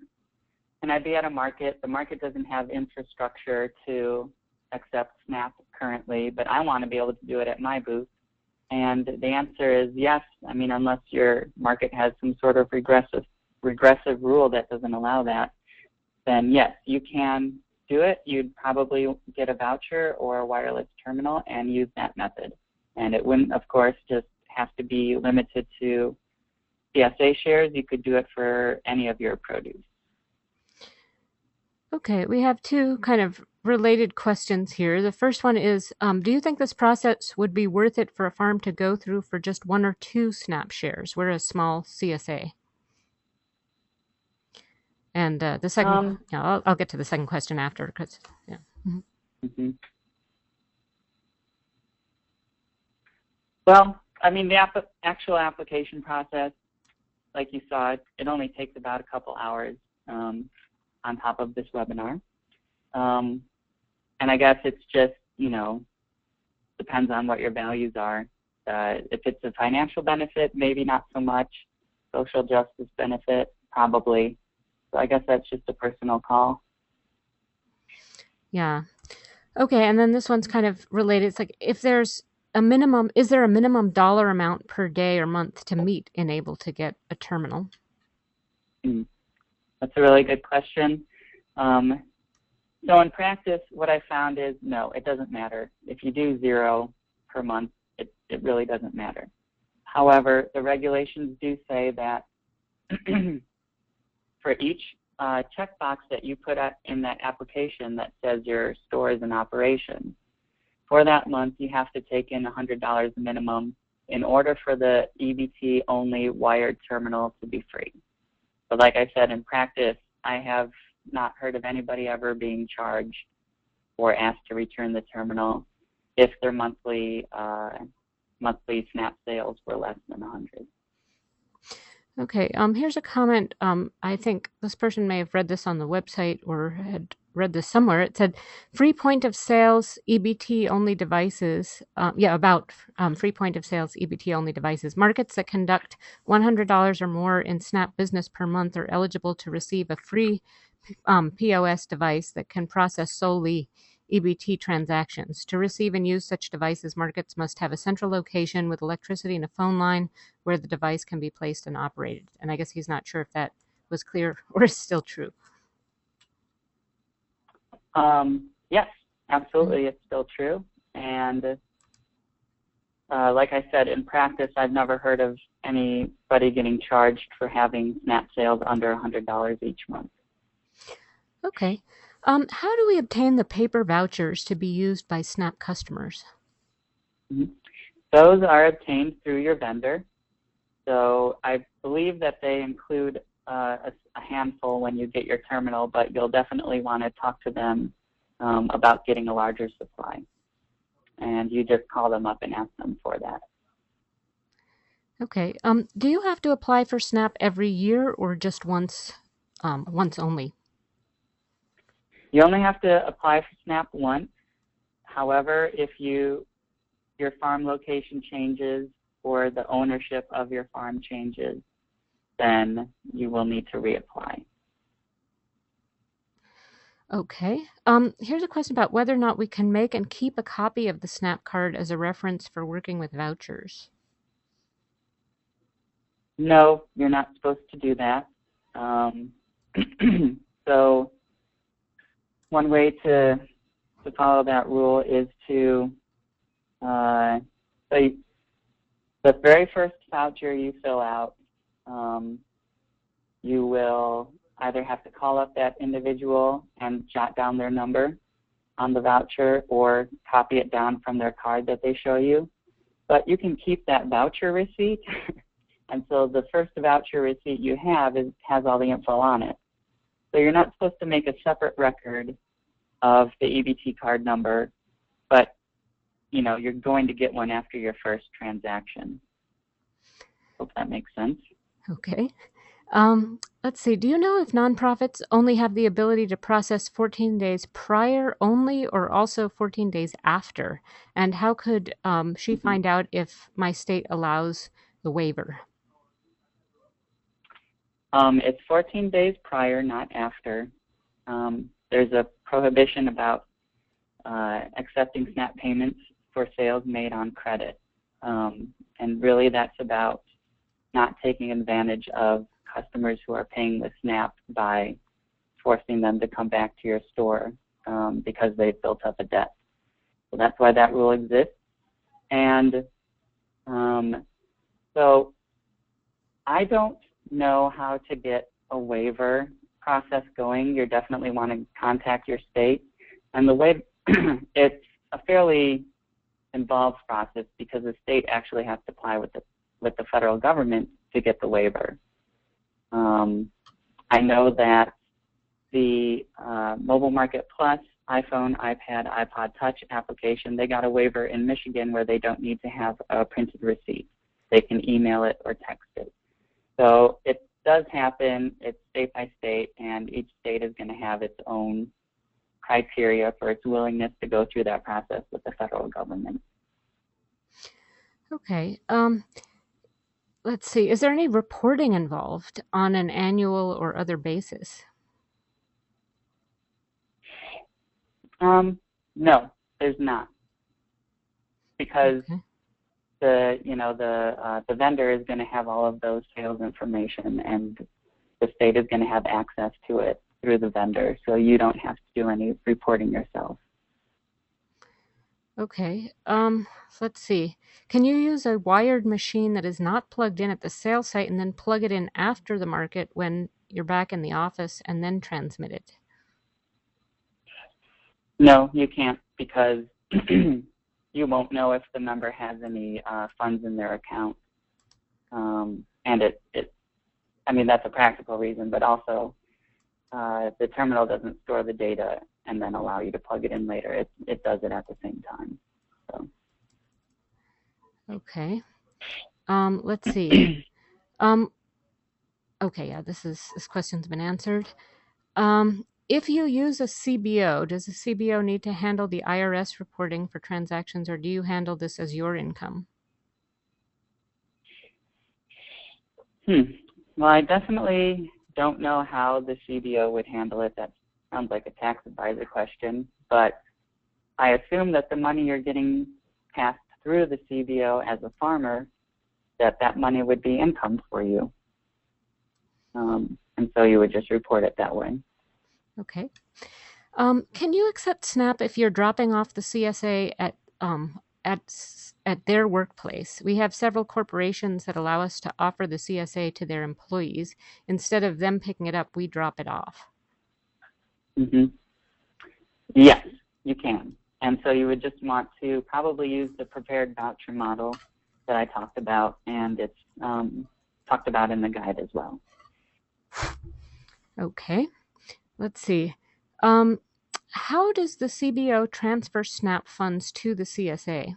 can I be at a market? The market doesn't have infrastructure to accept SNAP currently, but I want to be able to do it at my booth. And the answer is yes. I mean, unless your market has some sort of regressive rule that doesn't allow that, then yes, you can do it. You'd probably get a voucher or a wireless terminal and use that method. And it wouldn't, of course, just have to be limited to CSA shares. You could do it for any of your produce. Okay, we have two kind of related questions here. The first one is, do you think this process would be worth it for a farm to go through for just 1 or 2 SNAP shares? We're a small CSA. And the second, I'll get to the second question after, because, yeah. Mm-hmm. Mm-hmm. Well, I mean, the actual application process, like you saw, it only takes about a couple hours on top of this webinar. And I guess it's just, depends on what your values are. If it's a financial benefit, maybe not so much. Social justice benefit, probably. So I guess that's just a personal call. Yeah. Okay, and then this one's kind of related. It's like, if there's a minimum, is there a minimum dollar amount per day or month to meet in able to get a terminal? That's a really good question. So in practice, what I found is, no, it doesn't matter. If you do 0 per month, it really doesn't matter. However, the regulations do say that for each checkbox that you put in that application that says your store is in operation, for that month you have to take in $100 minimum in order for the EBT-only wired terminal to be free. But like I said, in practice, I have not heard of anybody ever being charged or asked to return the terminal if their monthly SNAP sales were less than 100. Okay, here's a comment. I think this person may have read this on the website or had read this somewhere. It said, free point of sales EBT-only devices, about free point of sales EBT-only devices. Markets that conduct $100 or more in SNAP business per month are eligible to receive a free POS device that can process solely EBT transactions. To receive and use such devices, markets must have a central location with electricity and a phone line where the device can be placed and operated. And I guess he's not sure if that was clear or is still true. Yes, absolutely, it's still true. And like I said, in practice, I've never heard of anybody getting charged for having SNAP sales under $100 each month. Okay. How do we obtain the paper vouchers to be used by SNAP customers? Mm-hmm. Those are obtained through your vendor. So I believe that they include a handful when you get your terminal, but you'll definitely want to talk to them about getting a larger supply. And you just call them up and ask them for that. Okay. Do you have to apply for SNAP every year or just once only? You only have to apply for SNAP once. However, if your farm location changes or the ownership of your farm changes, then you will need to reapply. Okay. Here's a question about whether or not we can make and keep a copy of the SNAP card as a reference for working with vouchers. No, you're not supposed to do that. So one way to follow that rule is to, so the very first voucher you fill out, you will either have to call up that individual and jot down their number on the voucher or copy it down from their card that they show you. But you can keep that voucher receipt. And so the first voucher receipt you have has all the info on it. So you're not supposed to make a separate record of the EBT card number, but you're going to get one after your first transaction. Hope that makes sense. Okay. Let's see. Do you know if nonprofits only have the ability to process 14 days prior only or also 14 days after? And how could she find out if my state allows the waiver? It's 14 days prior, not after. There's a prohibition about accepting SNAP payments for sales made on credit. And really that's about not taking advantage of customers who are paying with SNAP by forcing them to come back to your store because they've built up a debt. So that's why that rule exists. And so I don't know how to get a waiver process going. You definitely want to contact your state. And the way it's a fairly involved process because the state actually has to apply with the federal government to get the waiver. I know that the Mobile Market Plus iPhone, iPad, iPod Touch application, they got a waiver in Michigan where they don't need to have a printed receipt. They can email it or text it. So it does happen. It's state by state, and each state is going to have its own criteria for its willingness to go through that process with the federal government. Okay. Let's see. Is there any reporting involved on an annual or other basis? No, there's not, because the vendor is going to have all of those sales information, and the state is going to have access to it through the vendor, so you don't have to do any reporting yourself. Okay. Let's see. Can you use a wired machine that is not plugged in at the sales site and then plug it in after the market when you're back in the office and then transmit it? No, you can't, because you won't know if the member has any funds in their account. And I mean, that's a practical reason, but also the terminal doesn't store the data and then allow you to plug it in later. It does it at the same time. So. Okay. Let's see. Okay, yeah, this question's been answered. If you use a CBO, does the CBO need to handle the IRS reporting for transactions, or do you handle this as your income? Well, I definitely don't know how the CBO would handle it. That sounds like a tax advisor question, but I assume that the money you're getting passed through the CBO as a farmer, that money would be income for you. And so you would just report it that way. Okay. Can you accept SNAP if you're dropping off the CSA at their workplace? We have several corporations that allow us to offer the CSA to their employees. Instead of them picking it up, we drop it off. Yes, you can. And so you would just want to probably use the prepared voucher model that I talked about, and it's talked about in the guide as well. Okay. Let's see. How does the CBO transfer SNAP funds to the CSA?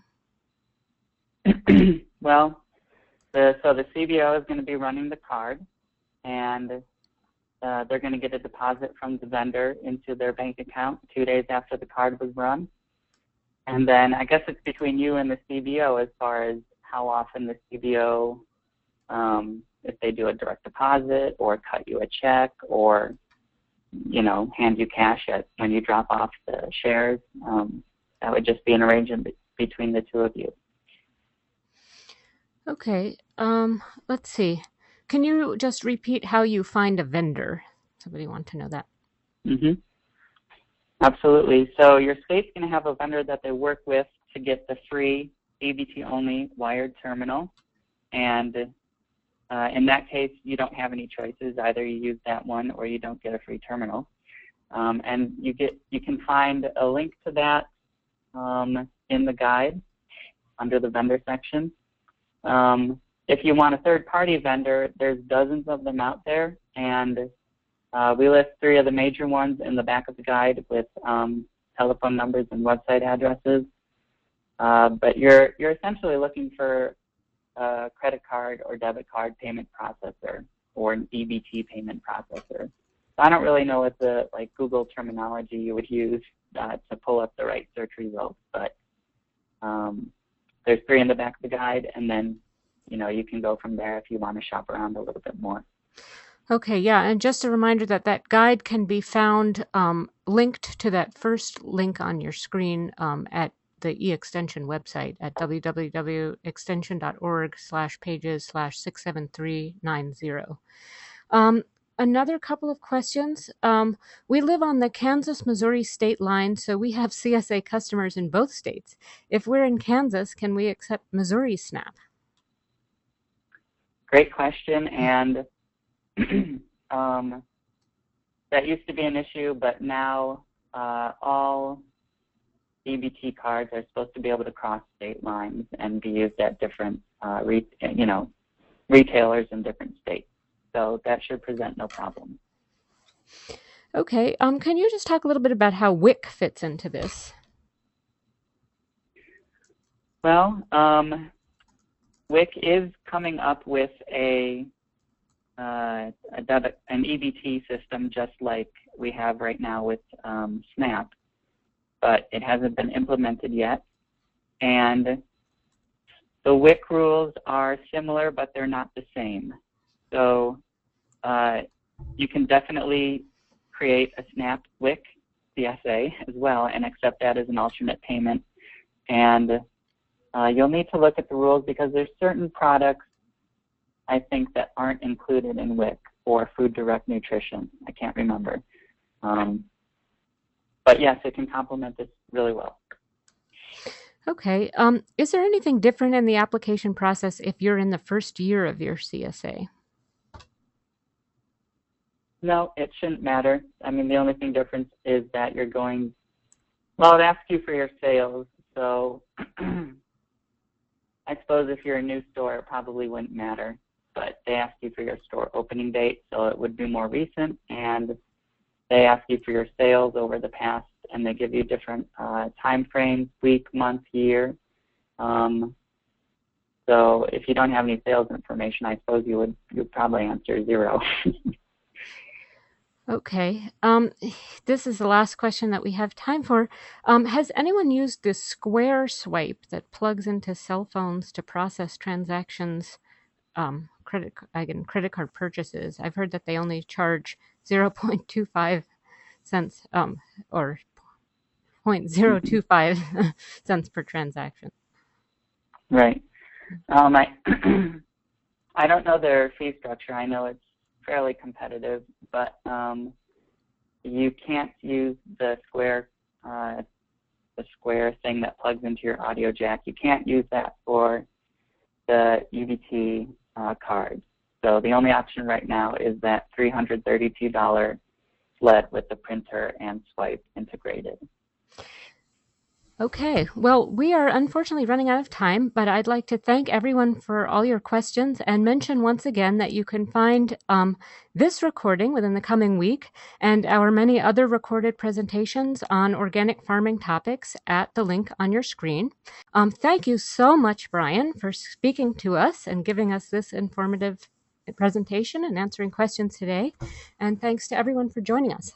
Well, so the CBO is going to be running the card, and they're going to get a deposit from the vendor into their bank account 2 days after the card was run. And then I guess it's between you and the CBO as far as how often the CBO, if they do a direct deposit or cut you a check or, hand you cash when you drop off the shares. That would just be an arrangement between the two of you. Okay. Let's see. Can you just repeat how you find a vendor? Somebody want to know that. Absolutely. So your state's going to have a vendor that they work with to get the free EBT-only wired terminal. And in that case, you don't have any choices. Either you use that one or you don't get a free terminal. And you can find a link to that in the guide under the vendor section. If you want a third-party vendor, there's dozens of them out there, and we list 3 of the major ones in the back of the guide with telephone numbers and website addresses. But you're essentially looking for a credit card or debit card payment processor or an EBT payment processor. So I don't really know what the Google terminology you would use to pull up the right search results, but there's 3 in the back of the guide, and then you can go from there if you want to shop around a little bit more. Okay, yeah, and just a reminder that guide can be found linked to that first link on your screen at the eExtension website at www.extension.org/pages/67390. Another couple of questions. We live on the Kansas-Missouri state line, so we have CSA customers in both states. If we're in Kansas, can we accept Missouri SNAP? Great question, and that used to be an issue, but now all EBT cards are supposed to be able to cross state lines and be used at different retailers in different states. So that should present no problem. Okay. Can you just talk a little bit about how WIC fits into this? Well, WIC is coming up with an EBT system just like we have right now with SNAP, but it hasn't been implemented yet. And the WIC rules are similar, but they're not the same. So you can definitely create a SNAP WIC CSA as well and accept that as an alternate payment. And you'll need to look at the rules because there's certain products I think that aren't included in WIC or Food Direct Nutrition. I can't remember. But yes, it can complement this really well. Okay. Is there anything different in the application process if you're in the first year of your CSA? No, it shouldn't matter. I mean, the only thing different is that you're going, well, it asks you for your sales. So I suppose if you're a new store, it probably wouldn't matter. But they ask you for your store opening date, so it would be more recent. And they ask you for your sales over the past, and they give you different time frames, week, month, year. So if you don't have any sales information, I suppose you'd probably answer 0. Okay. This is the last question that we have time for. Has anyone used the Square swipe that plugs into cell phones to process transactions, credit card purchases? I've heard that they only charge 0.25 cents, or 0.025 cents per transaction. Right. I don't know their fee structure. I know it's fairly competitive, but you can't use the Square thing that plugs into your audio jack. You can't use that for the EBT cards. So the only option right now is that $332 sled with the printer and swipe integrated. Okay, well, we are unfortunately running out of time, but I'd like to thank everyone for all your questions and mention once again that you can find this recording within the coming week and our many other recorded presentations on organic farming topics at the link on your screen. Thank you so much, Bryan, for speaking to us and giving us this informative presentation and answering questions today. And thanks to everyone for joining us.